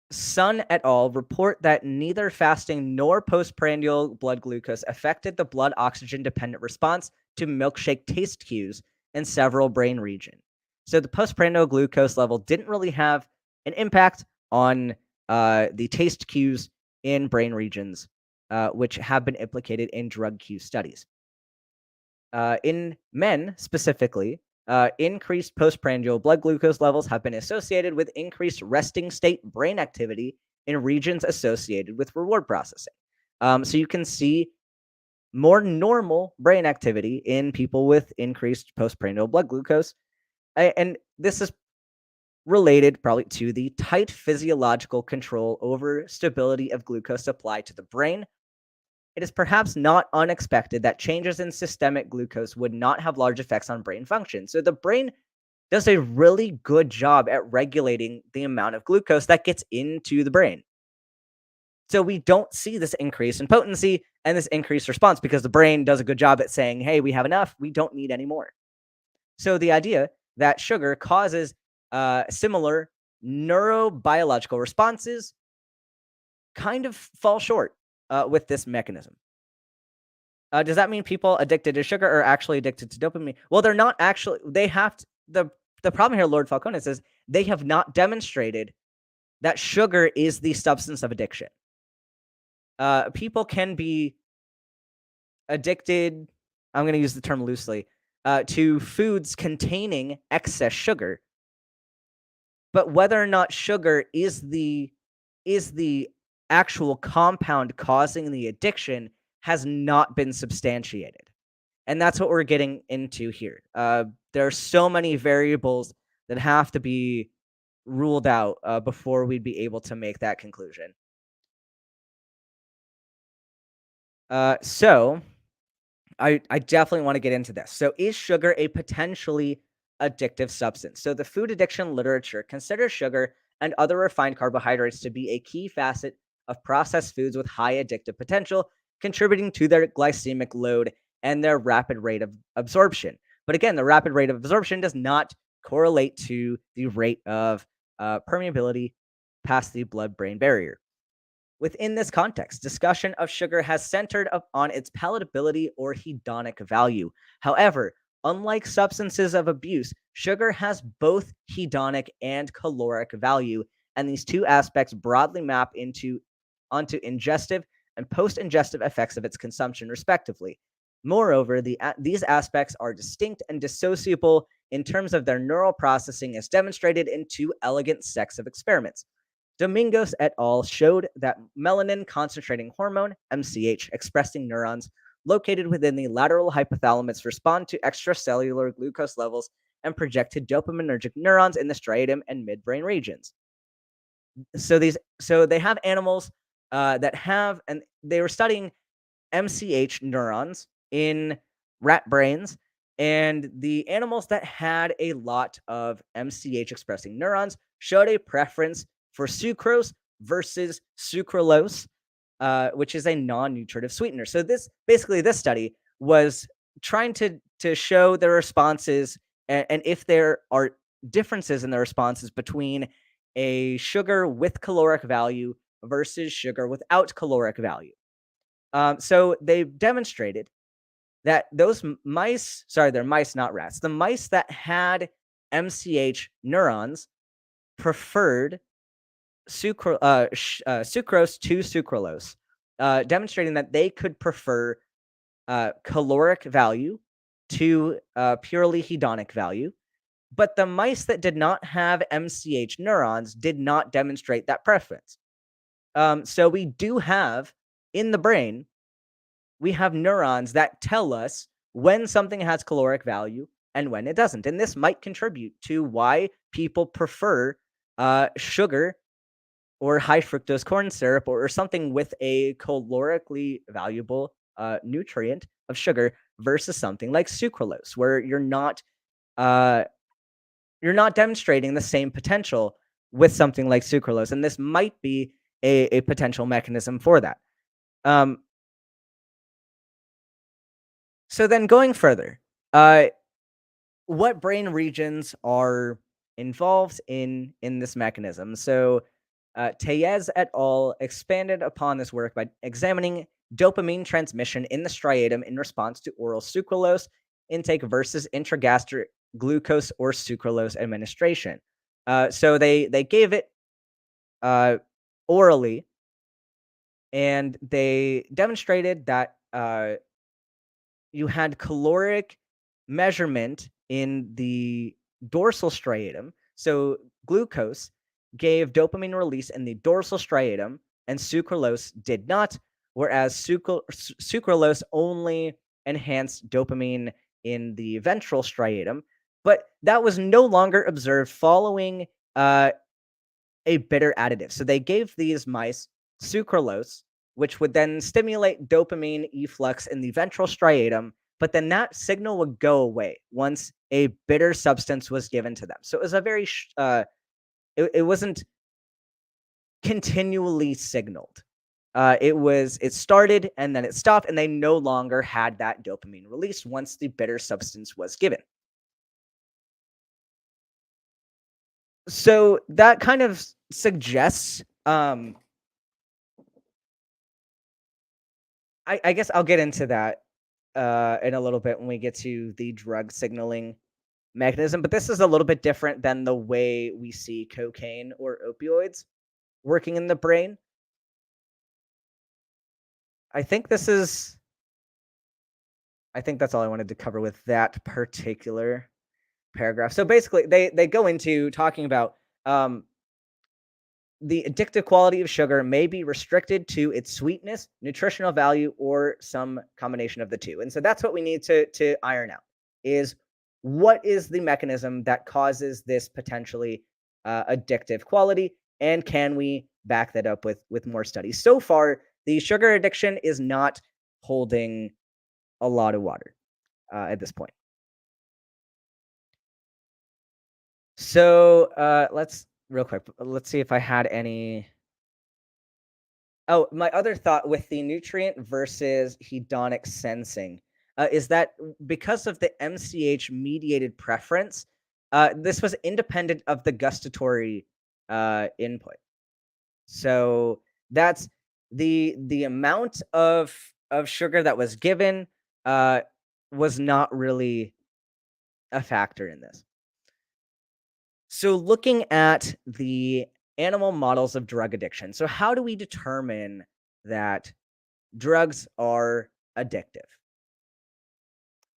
Sun et al. Report that neither fasting nor postprandial blood glucose affected the blood oxygen dependent response to milkshake taste cues in several brain regions. So the postprandial glucose level didn't really have an impact on the taste cues in brain regions, which have been implicated in drug cue studies. In men specifically, increased postprandial blood glucose levels have been associated with increased resting state brain activity in regions associated with reward processing. So you can see more normal brain activity in people with increased postprandial blood glucose. And this is related probably to the tight physiological control over stability of glucose supply to the brain. It is perhaps not unexpected that changes in systemic glucose would not have large effects on brain function. So the brain does a really good job at regulating the amount of glucose that gets into the brain. So we don't see this increase in potency and this increased response because the brain does a good job at saying, hey, we have enough, we don't need any more. So the idea that sugar causes similar neurobiological responses kind of fall short with this mechanism. Does that mean people addicted to sugar are actually addicted to dopamine? Well, they're not actually. They have to, the problem here, Lord Falcone says, they have not demonstrated that sugar is the substance of addiction. People can be addicted. I'm going to use the term loosely to foods containing excess sugar, but whether or not sugar is the actual compound causing the addiction has not been substantiated. And that's what we're getting into here. There are so many variables that have to be ruled out before we'd be able to make that conclusion. So I definitely want to get into this. So is sugar a potentially addictive substance? So the food addiction literature considers sugar and other refined carbohydrates to be a key facet of processed foods with high addictive potential, contributing to their glycemic load and their rapid rate of absorption. But again, the rapid rate of absorption does not correlate to the rate of permeability past the blood-brain barrier. Within this context, discussion of sugar has centered on its palatability or hedonic value. However, unlike substances of abuse, sugar has both hedonic and caloric value, and these two aspects broadly map onto ingestive and post-ingestive effects of its consumption, respectively. Moreover, these aspects are distinct and dissociable in terms of their neural processing, as demonstrated in two elegant sets of experiments. Domingos et al. Showed that melanin concentrating hormone, MCH, expressing neurons located within the lateral hypothalamus respond to extracellular glucose levels and projected dopaminergic neurons in the striatum and midbrain regions. So they have animals that have, and they were studying MCH neurons in rat brains, and the animals that had a lot of MCH expressing neurons showed a preference for sucrose versus sucralose, which is a non-nutritive sweetener. So this study was trying to show the responses and if there are differences in the responses between a sugar with caloric value versus sugar without caloric value. So they demonstrated that those mice, they're mice, not rats. The mice that had MCH neurons preferred sucrose to sucralose, demonstrating that they could prefer caloric value to purely hedonic value. But the mice that did not have MCH neurons did not demonstrate that preference. So we do have in the brain, we have neurons that tell us when something has caloric value and when it doesn't. And this might contribute to why people prefer sugar or high fructose corn syrup or something with a calorically valuable nutrient of sugar versus something like sucralose, where uh, you're not demonstrating the same potential with something like sucralose, and this might be a potential mechanism for that. Um, so then going further, uh, what brain regions are involved in this mechanism? So, Tellez et al. Expanded upon this work by examining dopamine transmission in the striatum in response to oral sucralose intake versus intragastric glucose or sucralose administration. So they gave it uh, orally, and they demonstrated that you had caloric measurement in the dorsal striatum. So glucose gave dopamine release in the dorsal striatum, and sucralose did not, whereas sucralose only enhanced dopamine in the ventral striatum. But that was no longer observed following uh, a bitter additive. So they gave these mice sucralose, which would then stimulate dopamine efflux in the ventral striatum, but then that signal would go away once a bitter substance was given to them. So it was a very, it wasn't continually signaled. It started and then it stopped, and they no longer had that dopamine release once the bitter substance was given. So that kind of suggests I guess I'll get into that in a little bit when we get to the drug signaling mechanism, but this is a little bit different than the way we see cocaine or opioids working in the brain. I think this is I think that's all I wanted to cover with that particular paragraph. So basically they go into talking about the addictive quality of sugar may be restricted to its sweetness, nutritional value, or some combination of the two. And so that's what we need to iron out is what is the mechanism that causes this potentially addictive quality, and can we back that up with more studies? So far, the sugar addiction is not holding a lot of water at this point. So let's real quick. Let's see if I had any. Oh, my other thought with the nutrient versus hedonic sensing is that because of the MCH mediated preference, this was independent of the gustatory input. So that's the amount of sugar that was given uh, was not really a factor in this. So looking at the animal models of drug addiction. So how do we determine that drugs are addictive?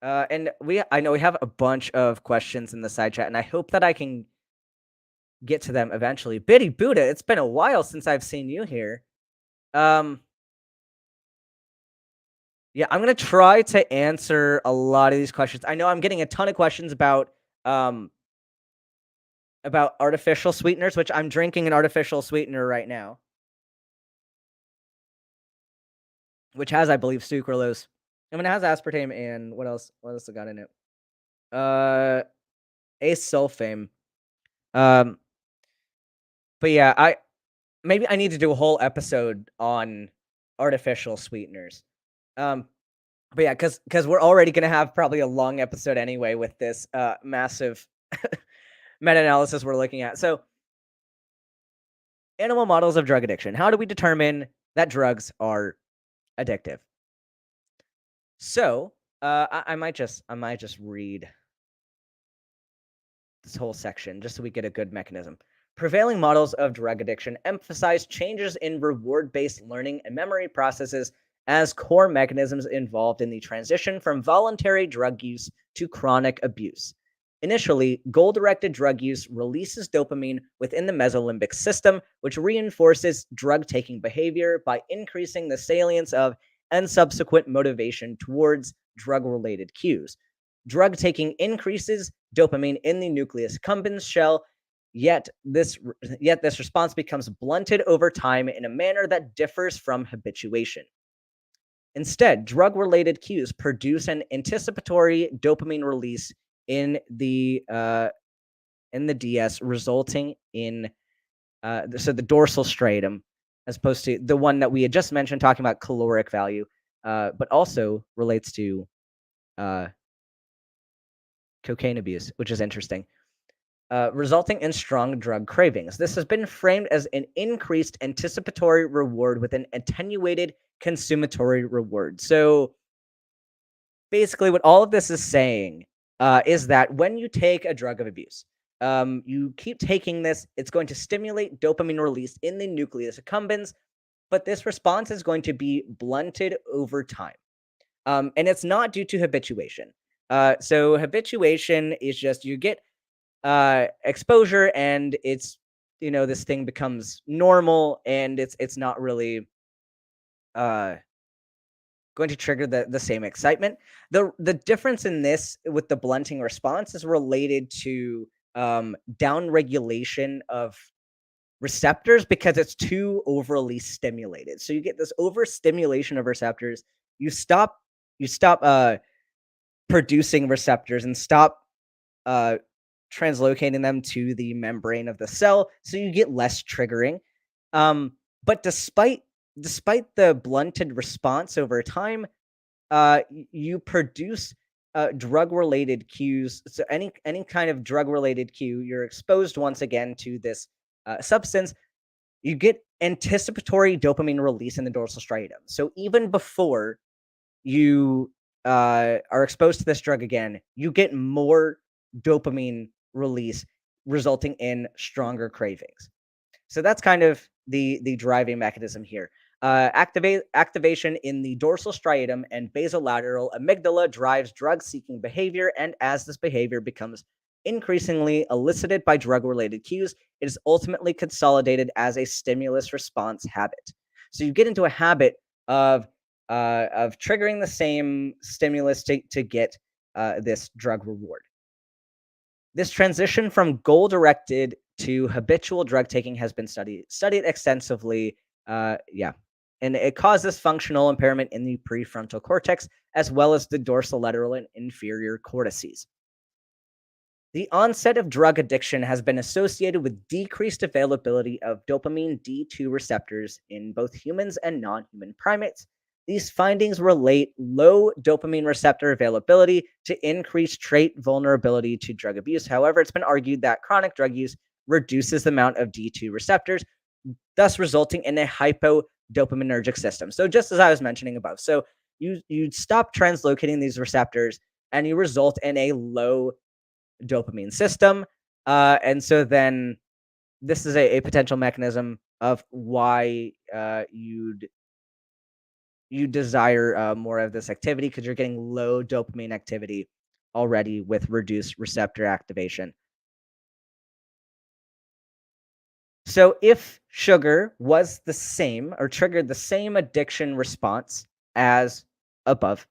And I know we have a bunch of questions in the side chat, and I hope that I can get to them eventually. Biddy Buddha, it's been a while since I've seen you here. Um, yeah, I'm gonna try to answer a lot of these questions. I know I'm getting a ton of questions about artificial sweeteners, which I'm drinking an artificial sweetener right now, which has, I believe, sucralose. I mean, it has aspartame and what else? What else it got in it? Uh, acesulfame. Um, but yeah, maybe I need to do a whole episode on artificial sweeteners. Um, but yeah, because we're already gonna have probably a long episode anyway with this massive meta-analysis we're looking at. So, animal models of drug addiction. How do we determine that drugs are addictive? So, I might just read this whole section just so we get a good mechanism. Prevailing models of drug addiction emphasize changes in reward-based learning and memory processes as core mechanisms involved in the transition from voluntary drug use to chronic abuse. Initially, goal directed drug use releases dopamine within the mesolimbic system, which reinforces drug taking behavior by increasing the salience of and subsequent motivation towards drug related cues. Drug taking increases dopamine in the nucleus accumbens shell, yet this response becomes blunted over time in a manner that differs from habituation. Instead, drug related cues produce an anticipatory dopamine release in the DS, resulting in the dorsal striatum, as opposed to the one that we had just mentioned, talking about caloric value, but also relates to uh, cocaine abuse, which is interesting. Resulting in strong drug cravings. This has been framed as an increased anticipatory reward with an attenuated consummatory reward. So basically, what all of this is saying is that when you take a drug of abuse, you keep taking this, it's going to stimulate dopamine release in the nucleus accumbens, but this response is going to be blunted over time. And it's not due to habituation. So habituation is just you get exposure and it's this thing becomes normal and it's not really uh going to trigger the same excitement. The difference in this with the blunting response is related to down regulation of receptors because it's too overly stimulated. So you get this overstimulation of receptors. You stop producing receptors and stop uh translocating them to the membrane of the cell, so you get less triggering. But despite the blunted response over time, you produce drug related cues. So any kind of drug related cue, you're exposed once again to this substance. You get anticipatory dopamine release in the dorsal striatum. So even before you are exposed to this drug again, you get more dopamine release, resulting in stronger cravings. So that's kind of the driving mechanism here. Activation in the dorsal striatum and basolateral amygdala drives drug-seeking behavior, and as this behavior becomes increasingly elicited by drug-related cues, it is ultimately consolidated as a stimulus response habit. So you get into a habit of triggering the same stimulus to get this drug reward. This transition from goal directed to habitual drug taking has been studied extensively. Yeah. And it causes functional impairment in the prefrontal cortex as well as the dorsolateral and inferior cortices. The onset of drug addiction has been associated with decreased availability of dopamine D2 receptors in both humans and non human primates. These findings relate low dopamine receptor availability to increased trait vulnerability to drug abuse. However, it's been argued that chronic drug use reduces the amount of D2 receptors, thus resulting in a hypodopaminergic system. So, just as I was mentioning above, so you stop translocating these receptors and you result in a low dopamine system. And so then this is a potential mechanism of why you desire more of this activity because you're getting low dopamine activity already with reduced receptor activation. So if sugar was the same or triggered the same addiction response as above,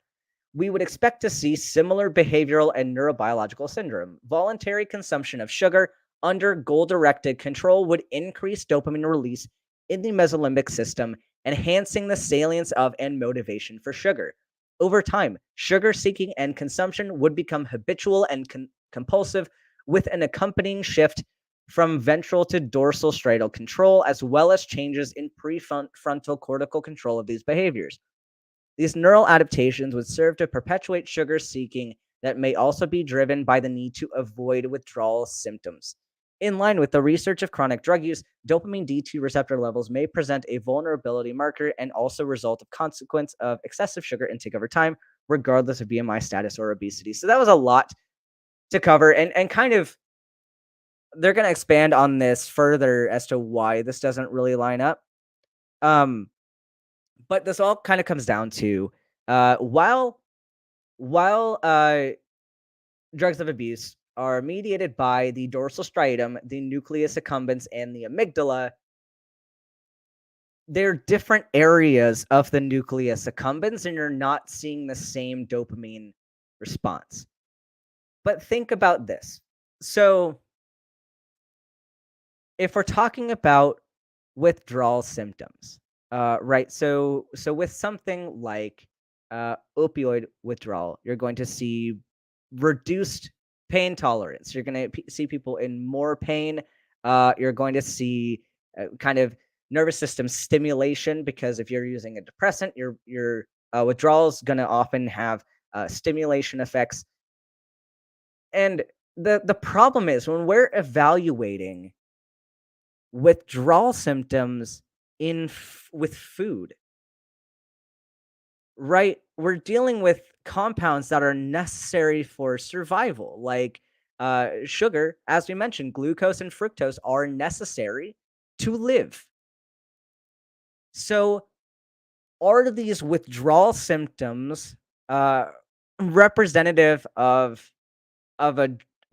we would expect to see similar behavioral and neurobiological syndrome. Voluntary consumption of sugar under goal directed control would increase dopamine release in the mesolimbic system, enhancing the salience of and motivation for sugar. Over time, sugar seeking and consumption would become habitual and compulsive, with an accompanying shift from ventral to dorsal striatal control, as well as changes in prefrontal cortical control of these behaviors. These neural adaptations would serve to perpetuate sugar seeking that may also be driven by the need to avoid withdrawal symptoms. In line with the research of chronic drug use, dopamine D2 receptor levels may present a vulnerability marker and also result of consequence of excessive sugar intake over time, regardless of BMI status or obesity. So that was a lot to cover, and kind of they're going to expand on this further as to why this doesn't really line up. Um, but this all kind of comes down to while drugs of abuse are mediated by the dorsal striatum, the nucleus accumbens, and the amygdala. They're different areas of the nucleus accumbens, and you're not seeing the same dopamine response. But think about this. So, if we're talking about withdrawal symptoms, right? So with something like opioid withdrawal, you're going to see reduced pain tolerance. You're going to see people in more pain. You're going to see kind of nervous system stimulation because if you're using a depressant, your withdrawal is going to often have stimulation effects. And the problem is when we're evaluating withdrawal symptoms with food, right? We're dealing with compounds that are necessary for survival, like sugar, as we mentioned, glucose and fructose are necessary to live. So, are these withdrawal symptoms uh, representative of a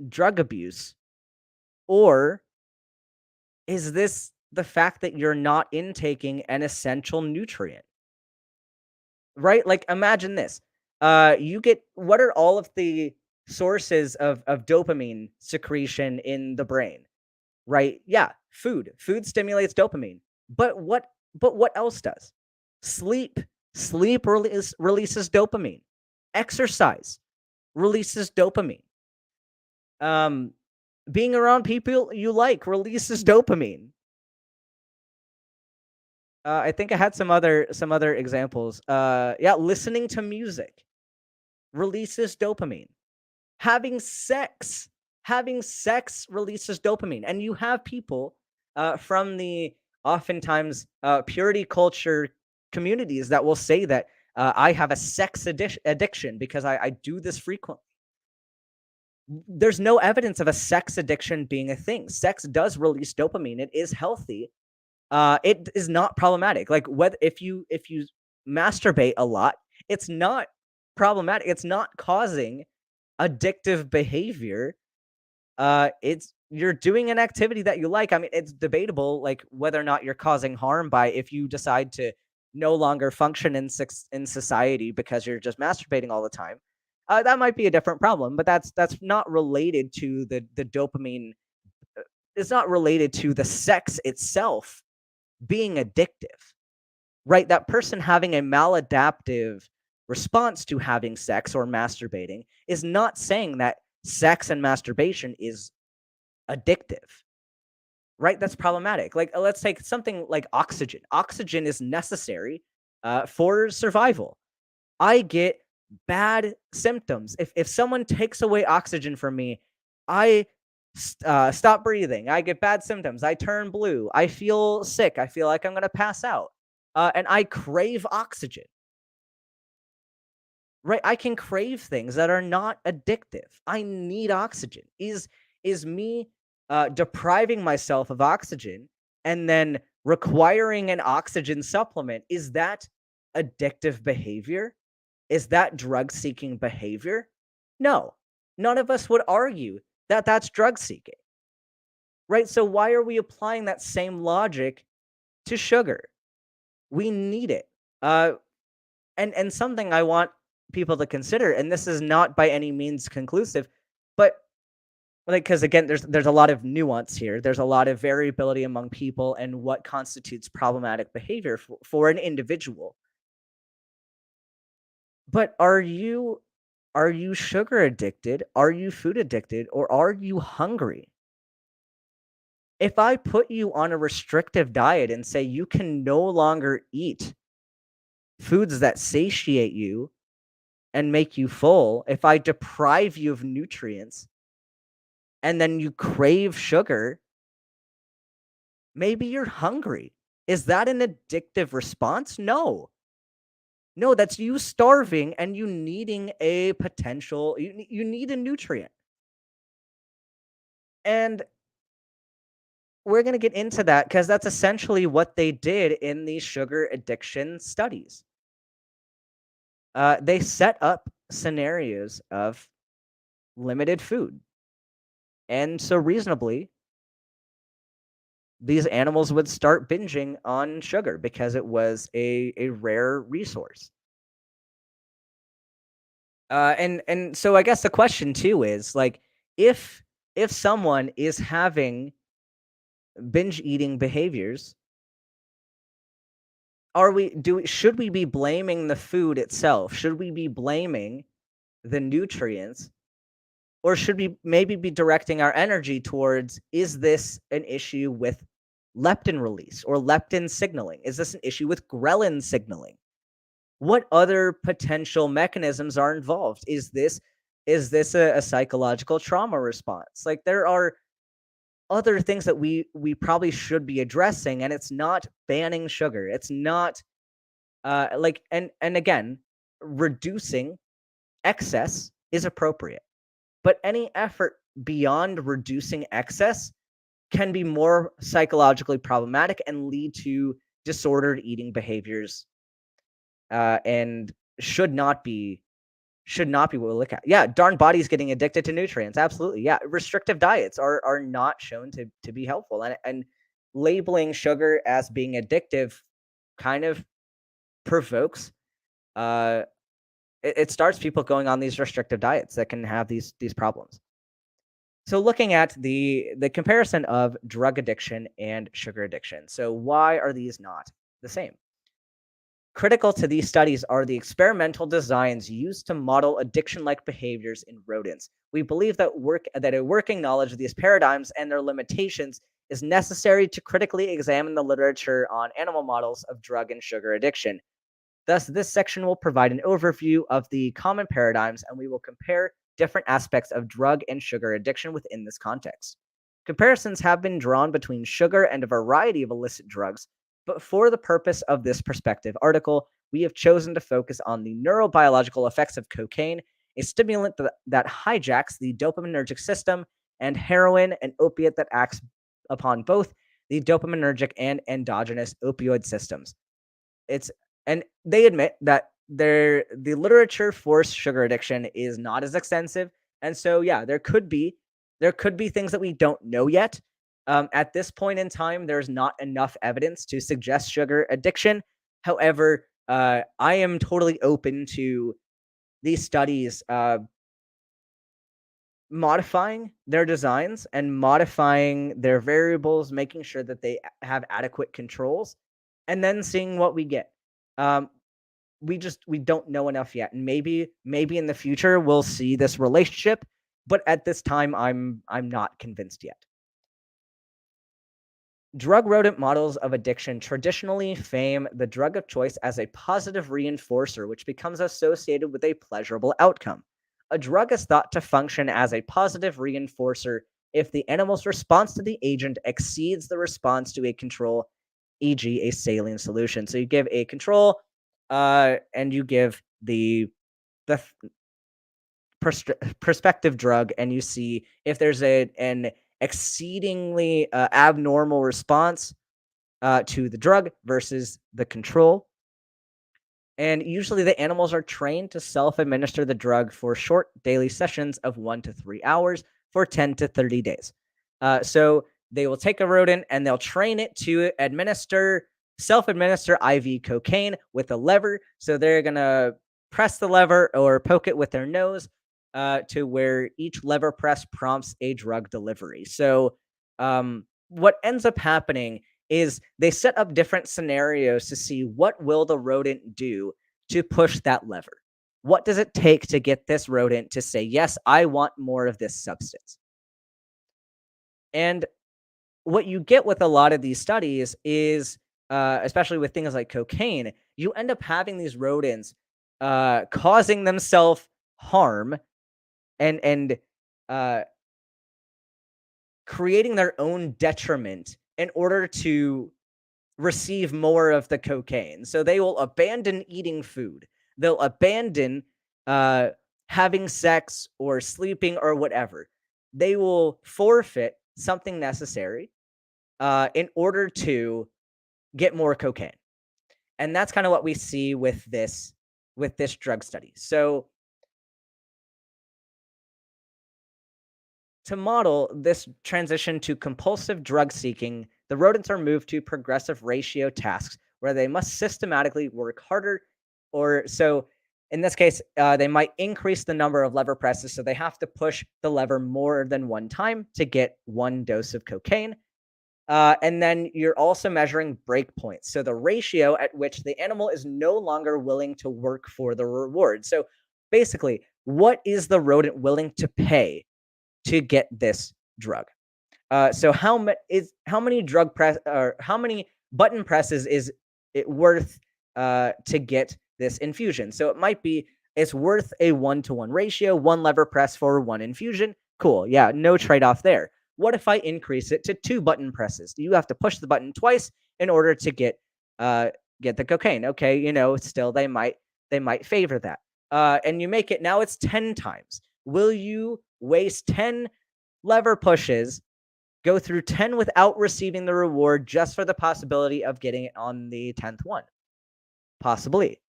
drug abuse, or is this the fact that you're not intaking an essential nutrient? Right? Like, imagine this. You get what are all of the sources of dopamine secretion in the brain? Right? Yeah, food. Food stimulates dopamine. But what else does? Sleep. Releases dopamine. Exercise releases dopamine. Um, being around people you like releases dopamine. I think I had some other examples. Yeah, listening to music releases dopamine. Having sex, having sex releases dopamine, and you have people from the oftentimes purity culture communities that will say that I have a addiction because I do this frequently. There's no evidence of a sex addiction being a thing. Sex does release dopamine. It is healthy. It is not problematic. Like whether if you masturbate a lot, it's not problematic. It's not causing addictive behavior. It's you're doing an activity that you like. I mean, it's debatable like whether or not you're causing harm by if you decide to no longer function in society because you're just masturbating all the time. That might be a different problem, but that's not related to the dopamine. It's not related to the sex itself being addictive, right? That person having a maladaptive response to having sex or masturbating is not saying that sex and masturbation is addictive, right? That's problematic. Like, let's take something like oxygen. Oxygen is necessary for survival. I get bad symptoms. If someone takes away oxygen from me, I stop breathing. I get bad symptoms. I turn blue. I feel sick. I feel like I'm going to pass out. And I crave oxygen, right? I can crave things that are not addictive. I need oxygen. Is me depriving myself of oxygen and then requiring an oxygen supplement, is that addictive behavior? Is that drug seeking behavior? No. None of us would argue that that's drug seeking, right? So why are we applying that same logic to sugar? We need it. Uh, and something I want people to consider, and this is not by any means conclusive, but like because again, there's a lot of nuance here. There's a lot of variability among people and what constitutes problematic behavior for an individual. But are you sugar addicted? Are you food addicted? Or are you hungry? If I put you on a restrictive diet and say you can no longer eat foods that satiate you and make you full, if I deprive you of nutrients and then you crave sugar, maybe you're hungry. Is that an addictive response? No. No, that's you starving and you needing a potential you need a nutrient. And we're going to get into that because that's essentially what they did in these sugar addiction studies. They set up scenarios of limited food. And so reasonably, these animals would start binging on sugar because it was a rare resource. And so I guess the question too is like if if someone is having binge eating behaviors, are we do should we be blaming the food itself? Should we be blaming the nutrients, or should we maybe be directing our energy towards, is this an issue with leptin release or leptin signaling? Is this an issue with ghrelin signaling? What other potential mechanisms are involved? Is this a psychological trauma response? Like there are other things that we probably should be addressing, and it's not banning sugar. It's not like and again, reducing excess is appropriate. But any effort beyond reducing excess can be more psychologically problematic and lead to disordered eating behaviors, and should not be what we look at. Yeah, darn bodies getting addicted to nutrients. Absolutely. Yeah, restrictive diets are not shown to be helpful, and labeling sugar as being addictive kind of provokes uh it starts people going on these restrictive diets that can have these problems. So looking at the comparison of drug addiction and sugar addiction. So why are these not the same? Critical to these studies are the experimental designs used to model addiction-like behaviors in rodents. We believe that a working knowledge of these paradigms and their limitations is necessary to critically examine the literature on animal models of drug and sugar addiction. Thus, this section will provide an overview of the common paradigms, and we will compare different aspects of drug and sugar addiction within this context. Comparisons have been drawn between sugar and a variety of illicit drugs, but for the purpose of this perspective article, we have chosen to focus on the neurobiological effects of cocaine, a stimulant that hijacks the dopaminergic system, and heroin, an opiate that acts upon both the dopaminergic and endogenous opioid systems. It's and they admit that the literature for sugar addiction is not as extensive, and so yeah, there could be things that we don't know yet. At this point in time, there's not enough evidence to suggest sugar addiction. However, I am totally open to these studies modifying their designs and modifying their variables, making sure that they have adequate controls, and then seeing what we get. Um, we don't know enough yet, and maybe in the future we'll see this relationship, but at this time I'm not convinced yet. Drug rodent models of addiction traditionally fame the drug of choice as a positive reinforcer, which becomes associated with a pleasurable outcome. A drug is thought to function as a positive reinforcer if the animal's response to the agent exceeds the response to a control, e.g., a saline solution. So you give a control, and you give the prospective drug, and you see if there's an exceedingly abnormal response to the drug versus the control. And usually the animals are trained to self administer the drug for short daily sessions of 1 to 3 hours for 10 to 30 days. So they will take a rodent and they'll train it to self administer IV cocaine with a lever. So they're going to press the lever or poke it with their nose to where each lever press prompts a drug delivery. So what ends up happening is they set up different scenarios to see what will the rodent do to push that lever. What does it take to get this rodent to say, yes, I want more of this substance? And what you get with a lot of these studies is, especially with things like cocaine, you end up having these rodents causing themselves harm and uh, creating their own detriment in order to receive more of the cocaine. So they will abandon eating food. They'll abandon uh, having sex or sleeping or whatever. They will forfeit something necessary in order to get more cocaine. And that's kind of what we see with this, with this drug study. So To model this transition to compulsive drug seeking, the rodents are moved to progressive ratio tasks where they must systematically work harder. Or so, in this case, they might increase the number of lever presses. So they have to push the lever more than one time to get one dose of cocaine. And then you're also measuring break points. So the ratio at which the animal is no longer willing to work for the reward. So basically, what is the rodent willing to pay to get this drug? So how many drug press or how many button presses is it worth to get this infusion? So it might be it's worth a 1-to-1 ratio, one lever press for one infusion. Cool. Yeah, no trade-off there. What if I increase it to two button presses? You have to push the button twice in order to uh get the cocaine. Okay, still they might favor that. And you make it now it's 10 times. Will you waste 10 lever pushes, go through 10 without receiving the reward just for the possibility of getting it on the 10th one? Possibly.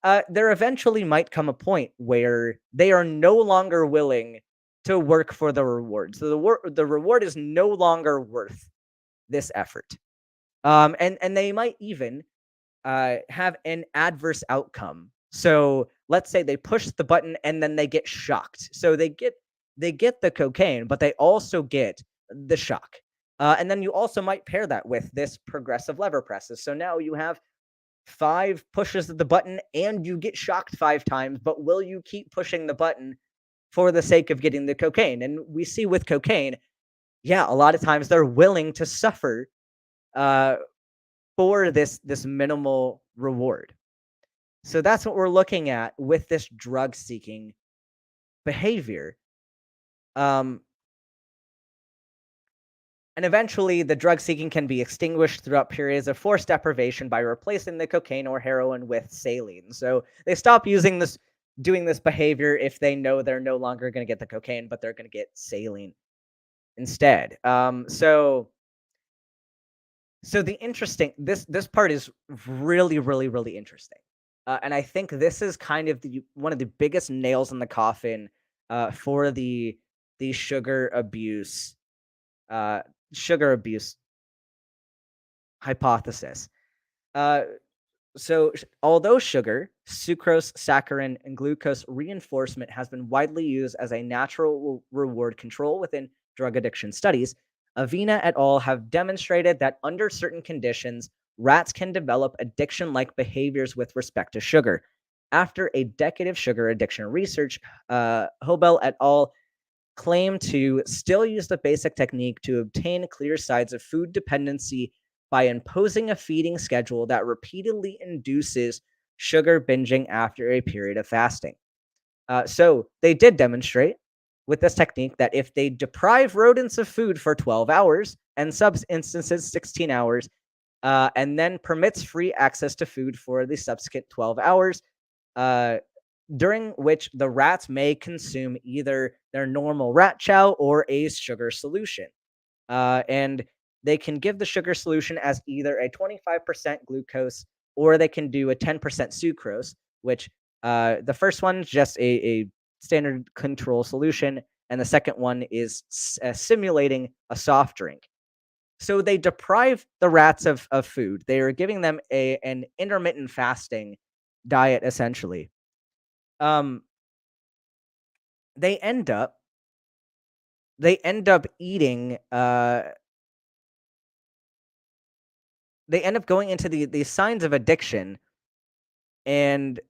There eventually might come a point where they are no longer willing to work for the reward. So the reward is no longer worth this effort. And they might even have an adverse outcome. So let's say they push the button and then they get shocked. So they get the cocaine, but they also get the shock. And then you also might pair that with this progressive lever presses. So now you have five pushes of the button and you get shocked five times, but will you keep pushing the button for the sake of getting the cocaine? And we see with cocaine, yeah, a lot of times they're willing to suffer uh, for this minimal reward. So that's what we're looking at with this drug seeking behavior. Um, and eventually, the drug seeking can be extinguished throughout periods of forced deprivation by replacing the cocaine or heroin with saline. So they stop doing this behavior if they know they're no longer going to get the cocaine, but they're going to get saline instead. So the interesting this part is really, really, really interesting, and I think this is kind of the one of the biggest nails in the coffin for the uh, sugar abuse hypothesis. Uh, although sugar, sucrose, saccharin, and glucose reinforcement has been widely used as a natural reward control within drug addiction studies, Avena et al. Have demonstrated that under certain conditions, rats can develop addiction like behaviors with respect to sugar. After a decade of sugar addiction research, Hobel et al. Claim to still use the basic technique to obtain clear signs of food dependency by imposing a feeding schedule that repeatedly induces sugar binging after a period of fasting. So they did demonstrate with this technique that if they deprive rodents of food for 12 hours and sub instances 16 hours, and then permits free access to food for the subsequent 12 hours, uh, during which the rats may consume either their normal rat chow or a sugar solution. And they can give the sugar solution as either a 25% glucose or they can do a 10% sucrose, which the first one is just a standard control solution, and the second one is simulating a soft drink. So they deprive the rats of food. They are giving them an intermittent fasting diet, essentially. Um, they end up eating they end up going into the signs of addiction and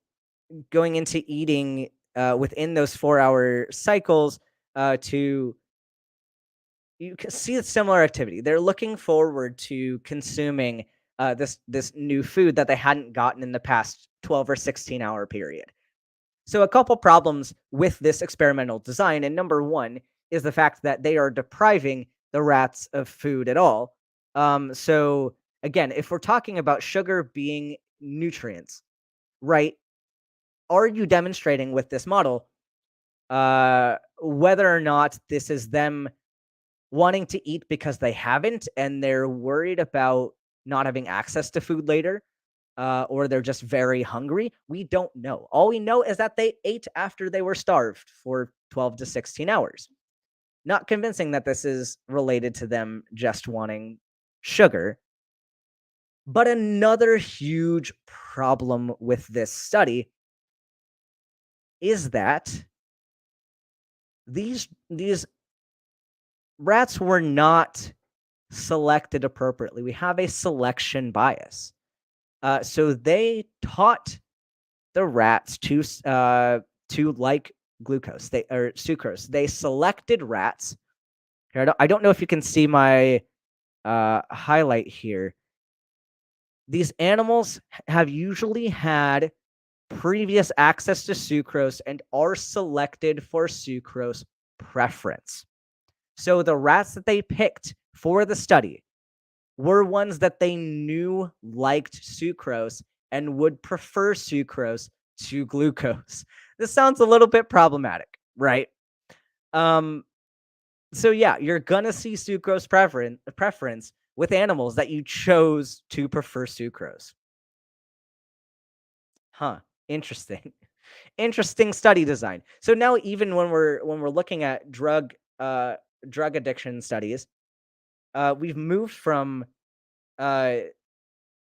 going into eating within those 4-hour cycles to you can see a similar activity. They're looking forward to consuming this new food that they hadn't gotten in the past 12 or 16-hour period. So a couple problems with this experimental design, and number one is the fact that they are depriving the rats of food at all. So again, if we're talking about sugar being nutrients, right? Are you demonstrating with this model whether or not this is them wanting to eat because they haven't and they're worried about not having access to food later, or they're just very hungry? We don't know. All we know is that they ate after they were starved for 12 to 16 hours. not convincing that this is related to them just wanting sugar. But another huge problem with this study is that these rats were not selected appropriately. We have a selection bias. So they taught the rats to like glucose, they or sucrose. They selected rats. Here, I don't know if you can see my highlight here. These animals have usually had previous access to sucrose and are selected for sucrose preference. So the rats that they picked for the study were ones that they knew liked sucrose and would prefer sucrose to glucose. This sounds a little bit problematic, right? Um, so yeah, you're gonna see sucrose preference with animals that you chose to prefer sucrose. Huh. Interesting. Interesting study design. So now even when we're looking at drug addiction studies, we've moved from uh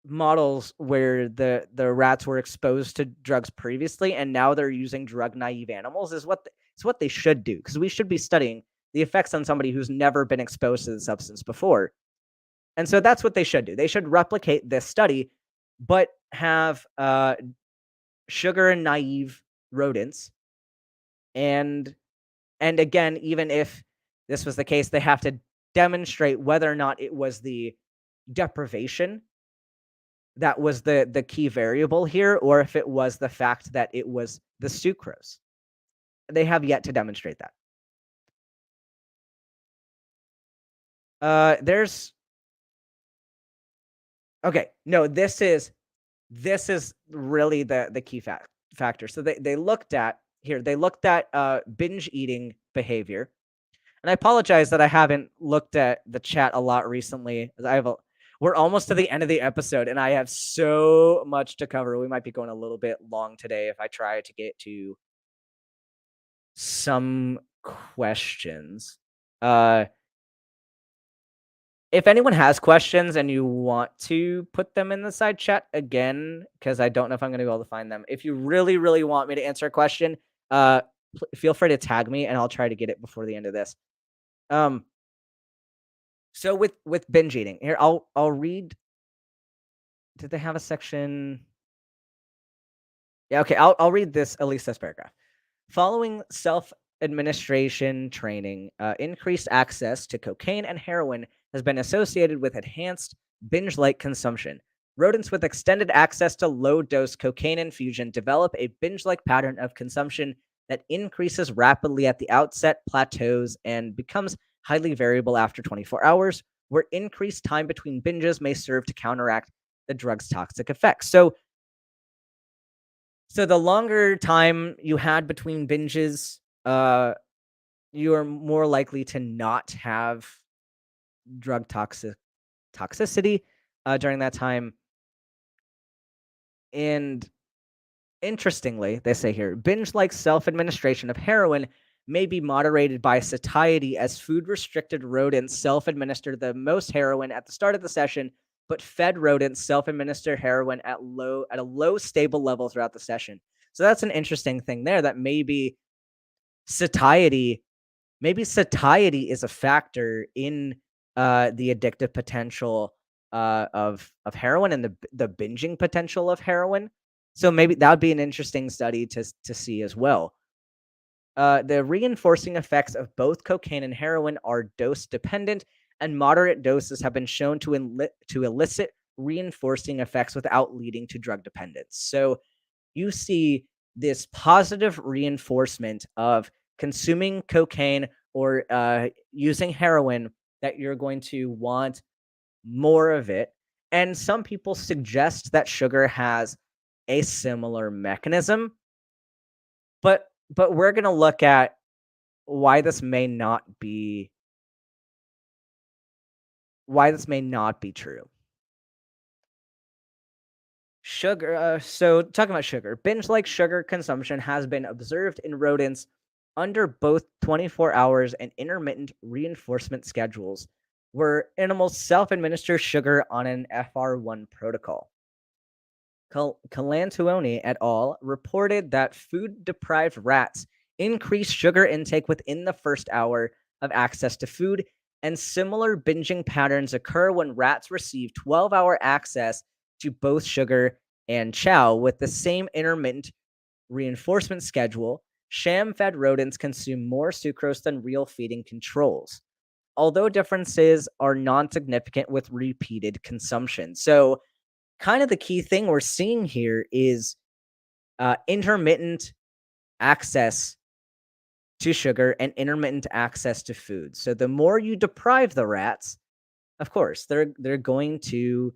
models where the rats were exposed to drugs previously and now they're using drug naive animals is what they should do, because we should be studying the effects on somebody who's never been exposed to the substance before. And so that's what they should do. They should replicate this study, but have sugar and naive rodents. And and again, even if this was the case, they have to demonstrate whether or not it was the deprivation that was the key variable here, or if it was the fact that it was the sucrose. They have yet to demonstrate that. There's okay. No, this is really the key factor. So they looked at here. They looked at binge eating behavior. And I apologize that I haven't looked at the chat a lot recently. We're almost to the end of the episode, and I have so much to cover. We might be going a little bit long today if I try to get to some questions. Uh, if anyone has questions and you want to put them in the side chat again, because I don't know if I'm going to be able to find them. If you really, really want me to answer a question, feel free to tag me, and I'll try to get it before the end of this. Um, So with binge eating, here I'll read. Did they have a section? Yeah, okay. I'll read this, at least this paragraph. Following self-administration training, increased access to cocaine and heroin has been associated with enhanced binge-like consumption. Rodents with extended access to low-dose cocaine infusion develop a binge-like pattern of consumption that increases rapidly at the outset, plateaus, and becomes highly variable after 24 hours, where increased time between binges may serve to counteract the drug's toxic effects. So the longer time you had between binges, you are more likely to not have drug toxicity during that time. And interestingly, they say here, binge-like self-administration of heroin may be moderated by satiety, as food-restricted rodents self-administer the most heroin at the start of the session, but fed rodents self-administer heroin at a low stable level throughout the session. So that's an interesting thing there, that satiety maybe satiety is a factor in the addictive potential of heroin and the binging potential of heroin. So maybe that would be an interesting study to see as well. The reinforcing effects of both cocaine and heroin are dose dependent, and moderate doses have been shown to elicit reinforcing effects without leading to drug dependence. So you see this positive reinforcement of consuming cocaine or using heroin, that you're going to want more of it. And some people suggest that sugar has a similar mechanism, but we're going to look at why this may not be true. Sugar. So talking about sugar, binge like sugar consumption has been observed in rodents under both 24 hours and intermittent reinforcement schedules, where animals self administer sugar on an FR1 protocol. Calantuoni et al. Reported that food deprived rats increase sugar intake within the first hour of access to food, and similar binging patterns occur when rats receive 12-hour access to both sugar and chow with the same intermittent reinforcement schedule. Sham fed rodents consume more sucrose than real feeding controls, although differences are non significant with repeated consumption. So, kind of the key thing we're seeing here is intermittent access to sugar and intermittent access to food. So the more you deprive the rats, of course, they're going to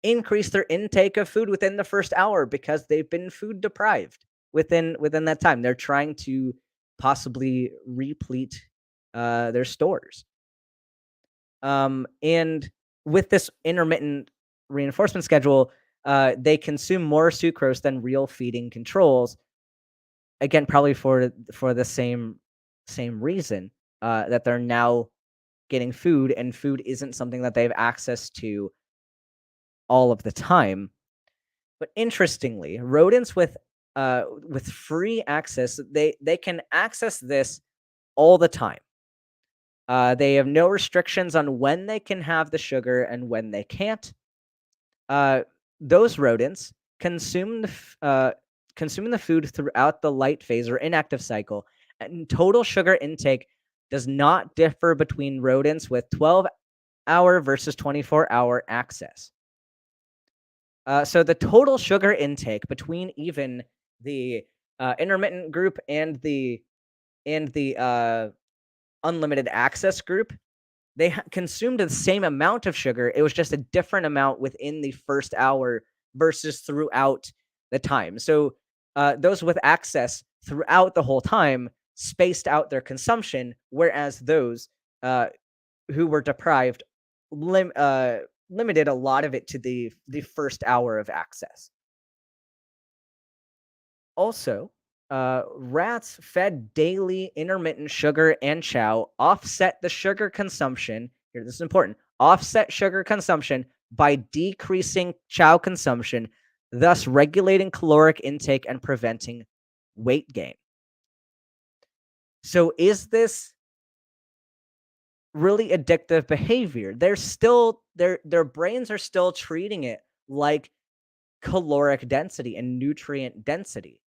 increase their intake of food within the first hour because they've been food deprived within that time. They're trying to possibly replete their stores. And with this intermittent reinforcement schedule, they consume more sucrose than real feeding controls. Again, probably for the same reason that they're now getting food, and food isn't something that they have access to all of the time. But interestingly, rodents with free access, they can access this all the time. They have no restrictions on when they can have the sugar and when they can't. Uh, those rodents consuming the food throughout the light phase or inactive cycle, and total sugar intake does not differ between rodents with 12-hour versus 24-hour access. So the total sugar intake between even the intermittent group and the unlimited access group, they consumed the same amount of sugar. It was just a different amount within the first hour versus throughout the time. So those with access throughout the whole time spaced out their consumption, whereas those who were deprived limited a lot of it to the first hour of access. Also, rats fed daily intermittent sugar and chow offset the sugar consumption. Here, this is important. Offset sugar consumption by decreasing chow consumption, thus regulating caloric intake and preventing weight gain. So, is this really addictive behavior? They're still their brains are still treating it like caloric density and nutrient density,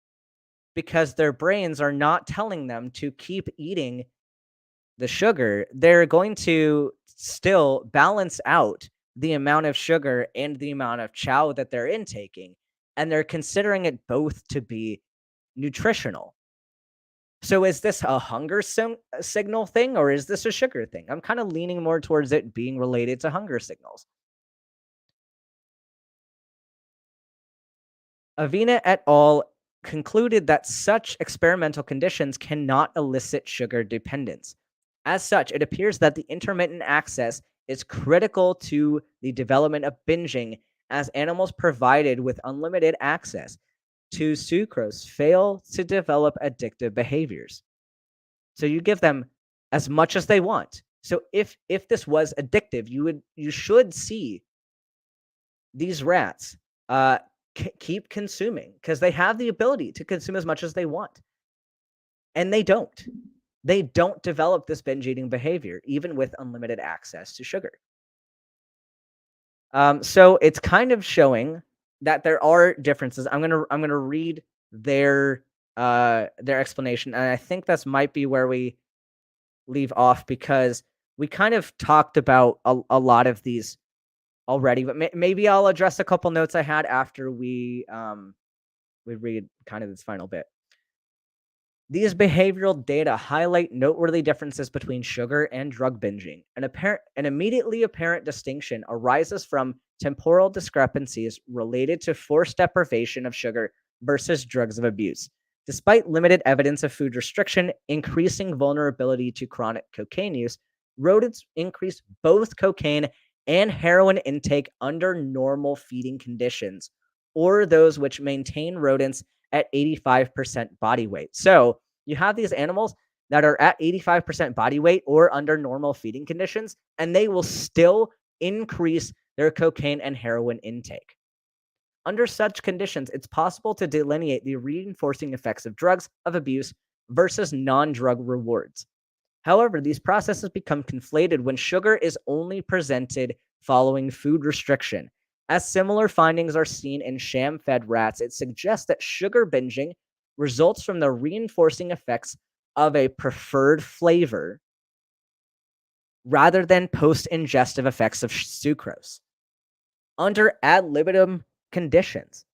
because their brains are not telling them to keep eating the sugar. They're going to still balance out the amount of sugar and the amount of chow that they're intaking, and they're considering it both to be nutritional. So is this a hunger signal thing, or is this a sugar thing? I'm kind of leaning more towards it being related to hunger signals. Avena et al. Concluded that such experimental conditions cannot elicit sugar dependence. As such, it appears that the intermittent access is critical to the development of binging, as animals provided with unlimited access to sucrose fail to develop addictive behaviors. So you give them as much as they want. So if this was addictive, you should see these rats keep consuming, because they have the ability to consume as much as they want, and they don't develop this binge eating behavior even with unlimited access to sugar. So it's kind of showing that there are differences. I'm gonna read their explanation, and I think this might be where we leave off, because we kind of talked about a lot of these already, but maybe I'll address a couple notes I had after we read kind of this final bit. These behavioral data highlight noteworthy differences between sugar and drug binging. An immediately apparent distinction arises from temporal discrepancies related to forced deprivation of sugar versus drugs of abuse. Despite limited evidence of food restriction increasing vulnerability to chronic cocaine use, rodents increase both cocaine and heroin intake under normal feeding conditions, or those which maintain rodents at 85% body weight. So you have these animals, that are at 85% body weight or under normal feeding conditions, and they will still increase their cocaine and heroin intake. Under such conditions, it's possible to delineate the reinforcing effects of drugs of abuse versus non drug rewards. However, these processes become conflated when sugar is only presented following food restriction. As similar findings are seen in sham fed rats, it suggests that sugar binging results from the reinforcing effects of a preferred flavor rather than post ingestive effects of sucrose. Under ad libitum conditions,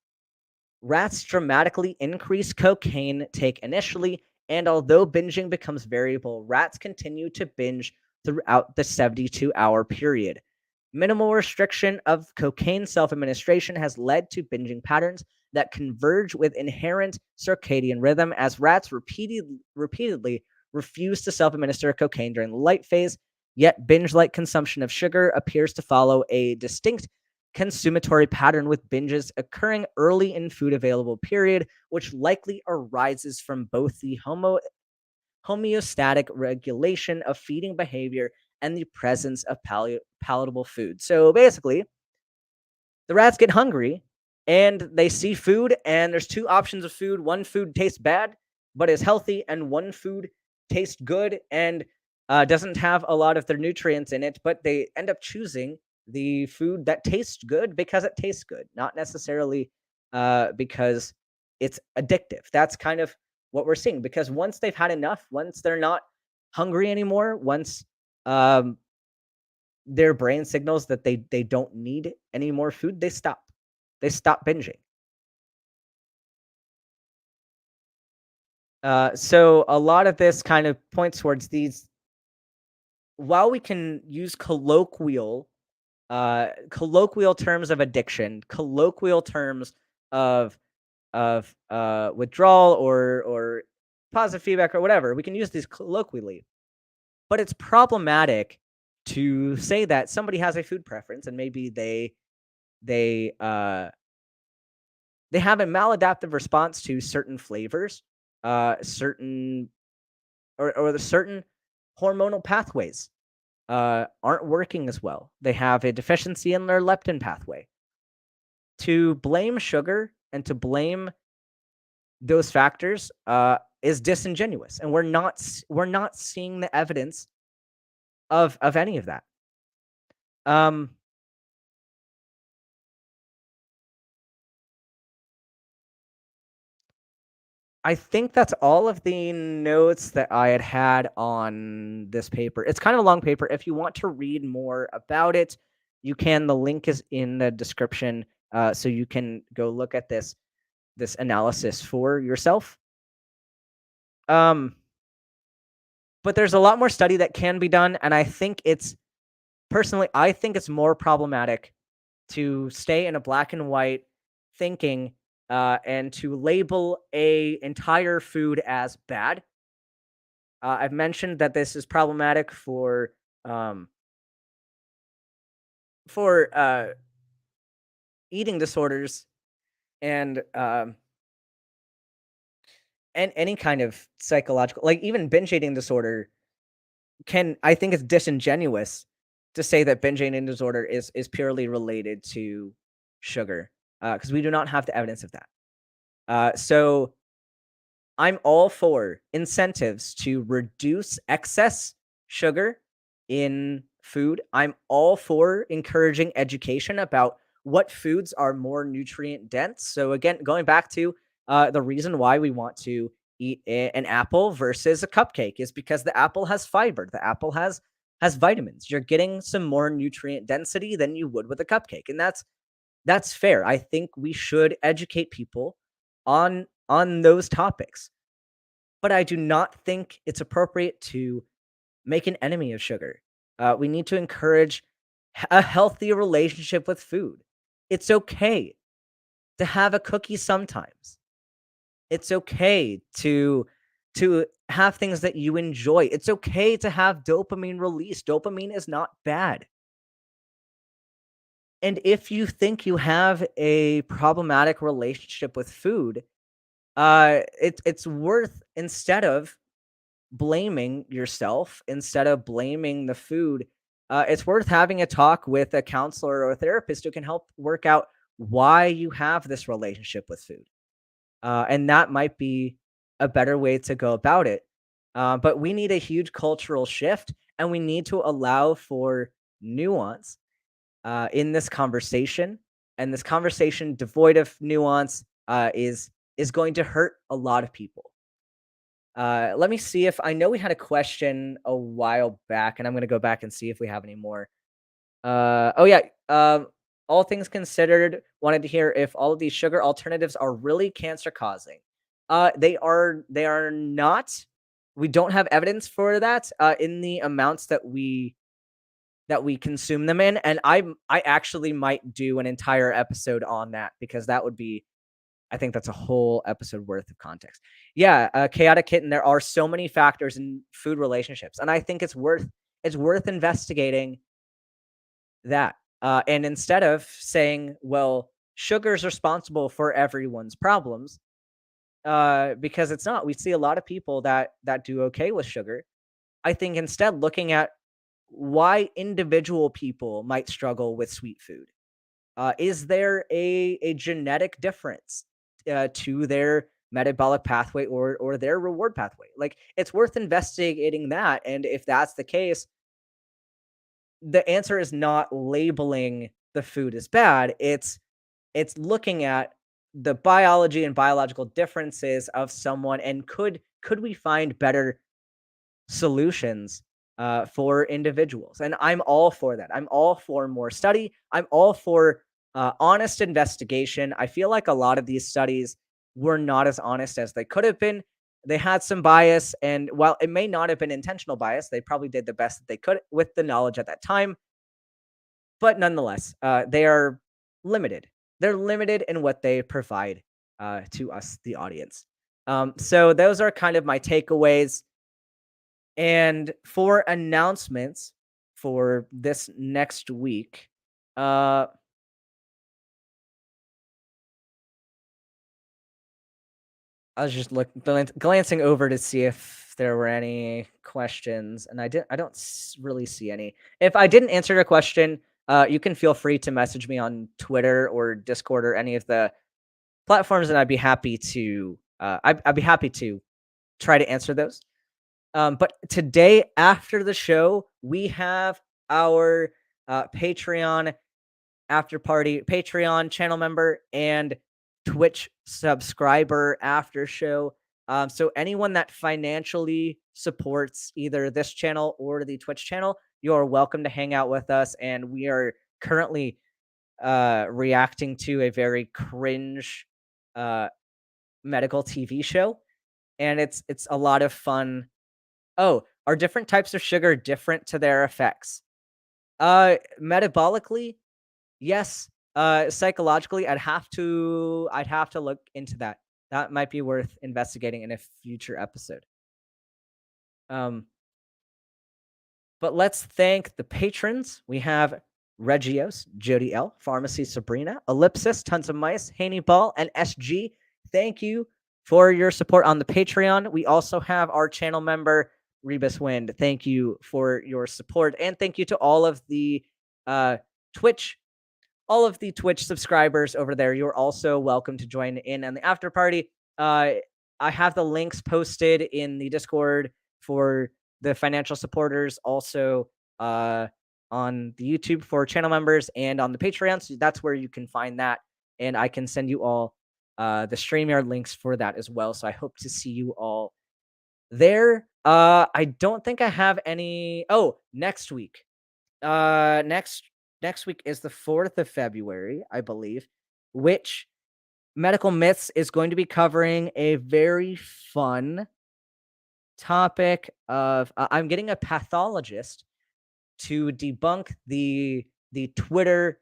rats dramatically increase cocaine take initially, and although binging becomes variable, rats continue to binge throughout the 72-hour period. Minimal restriction of cocaine self administration has led to binging patterns that converge with inherent circadian rhythm as rats repeatedly refuse to self administer cocaine during the light phase, yet binge like consumption of sugar appears to follow a distinct consummatory pattern with binges occurring early in food available period, which likely arises from both the homeostatic regulation of feeding behavior and the presence of palatable food. So basically, the rats get hungry and they see food, and there's two options of food. One food tastes bad but is healthy, and one food tastes good and doesn't have a lot of their nutrients in it, but they end up choosing the food that tastes good because it tastes good, not necessarily because it's addictive. That's kind of what we're seeing, because once they've had enough, once they're not hungry anymore, once um, their brain signals that they don't need any more food, they stop. They stop binging. So a lot of this kind of points towards these. While we can use colloquial terms of addiction, colloquial terms of withdrawal or positive feedback or whatever, we can use these colloquially, but it's problematic to say that somebody has a food preference and maybe they uh they have a maladaptive response to certain flavors, certain or the certain hormonal pathways aren't working as well. They have a deficiency in their leptin pathway. To blame sugar and to blame those factors is disingenuous, and we're not seeing the evidence of any of that. Um, I think that's all of the notes that I had on this paper. It's kind of a long paper. If you want to read more about it, you can. The link is in the description, so you can go look at this analysis for yourself. Um, but there's a lot more study that can be done, and I think it's personally, I think it's more problematic to stay in a black and white thinking and to label a entire food as bad. I've mentioned that this is problematic um, for eating disorders and and any kind of psychological, like even binge eating disorder. Can I think it's disingenuous to say that binge eating disorder is purely related to sugar because we do not have the evidence of that. So I'm all for incentives to reduce excess sugar in food. I'm all for encouraging education about what foods are more nutrient dense. So again, going back to the reason why we want to eat an apple versus a cupcake is because the apple has fiber. The apple has vitamins. You're getting some more nutrient density than you would with a cupcake, and that's fair. I think we should educate people on those topics. But I do not think it's appropriate to make an enemy of sugar. We need to encourage a healthy relationship with food. It's okay to have a cookie sometimes. It's okay to have things that you enjoy. It's okay to have dopamine release. Dopamine is not bad. And if you think you have a problematic relationship with food, it's worth, instead of blaming yourself instead of blaming the food, it's worth having a talk with a counselor or a therapist who can help work out why you have this relationship with food. And that might be a better way to go about it. But we need a huge cultural shift, and we need to allow for nuance in this conversation. And this conversation devoid of nuance is going to hurt a lot of people. Let me see if I know we had a question a while back, and I'm going to go back and see if we have any more. Oh yeah. All things considered, wanted to hear if all of these sugar alternatives are really cancer causing. They are. They are not. We don't have evidence for that in the amounts that we consume them in, and I actually might do an entire episode on that because that would be. I think that's a whole episode worth of context. Yeah, chaotic kitten. There are so many factors in food relationships, and I think it's worth investigating that. And instead of saying, well, sugar is responsible for everyone's problems, because it's not. We see a lot of people that do okay with sugar. I think instead looking at why individual people might struggle with sweet food. Is there a genetic difference to their metabolic pathway or their reward pathway? Like it's worth investigating that. And if that's the case, the answer is not labeling the food as bad. It's looking at the biology and biological differences of someone and could we find better solutions for individuals. And I'm all for that. I'm all for more study. I'm all for honest investigation. I feel like a lot of these studies were not as honest as they could have been. They had some bias, and while it may not have been intentional bias, they probably did the best that they could with the knowledge at that time. But nonetheless, they are limited. They're limited in what they provide to us, the audience. So those are kind of my takeaways. And for announcements for this next week, uh, I was just glancing over to see if there were any questions, and I don't really see any. If I didn't answer your question, you can feel free to message me on Twitter or Discord or any of the platforms, and I'd be happy to try to answer those. But today, after the show, we have our Patreon after party, Patreon channel member, and Twitch subscriber after show. So anyone that financially supports either this channel or the Twitch channel, you are welcome to hang out with us. And we are currently reacting to a very cringe uh, medical TV show, and it's a lot of fun. Oh, are different types of sugar different to their effects? Metabolically, yes. Psychologically, I'd have to look into that. That might be worth investigating in a future episode. Um, but let's thank the patrons. We have Regios, Jody L, Pharmacy Sabrina, Ellipsis, Tons of Mice, Haney Ball, and SG. Thank you for your support on the Patreon. We also have our channel member, Rebus Wind. Thank you for your support. And thank you to all of the Twitch subscribers over there. You're also welcome to join in on the after party. I have the links posted in the Discord for the financial supporters, also on the YouTube for channel members and on the Patreon. So that's where you can find that. And I can send you all the StreamYard links for that as well. So I hope to see you all there. I don't think I have any. Oh, next week. Next week is the 4th of February, I believe, which Medical Myths is going to be covering a very fun topic of I'm getting a pathologist to debunk the Twitter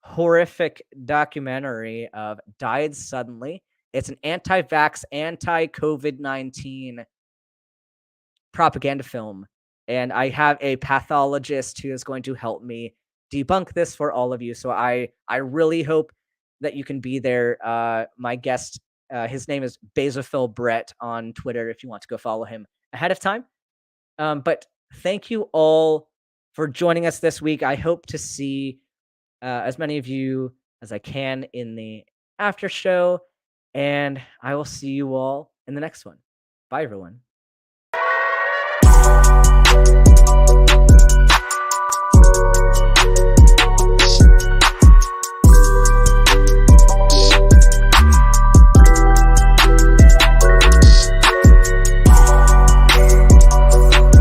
horrific documentary of Died Suddenly. It's an anti-vax, anti-COVID-19 propaganda film, and I have a pathologist who is going to help me debunk this for all of you. So I really hope that you can be there. My guest, his name is Basophil Brett on Twitter if you want to go follow him. ahead of time. But thank you all for joining us this week. I hope to see as many of you as I can in the after show, and I will see you all in the next one. Bye, everyone.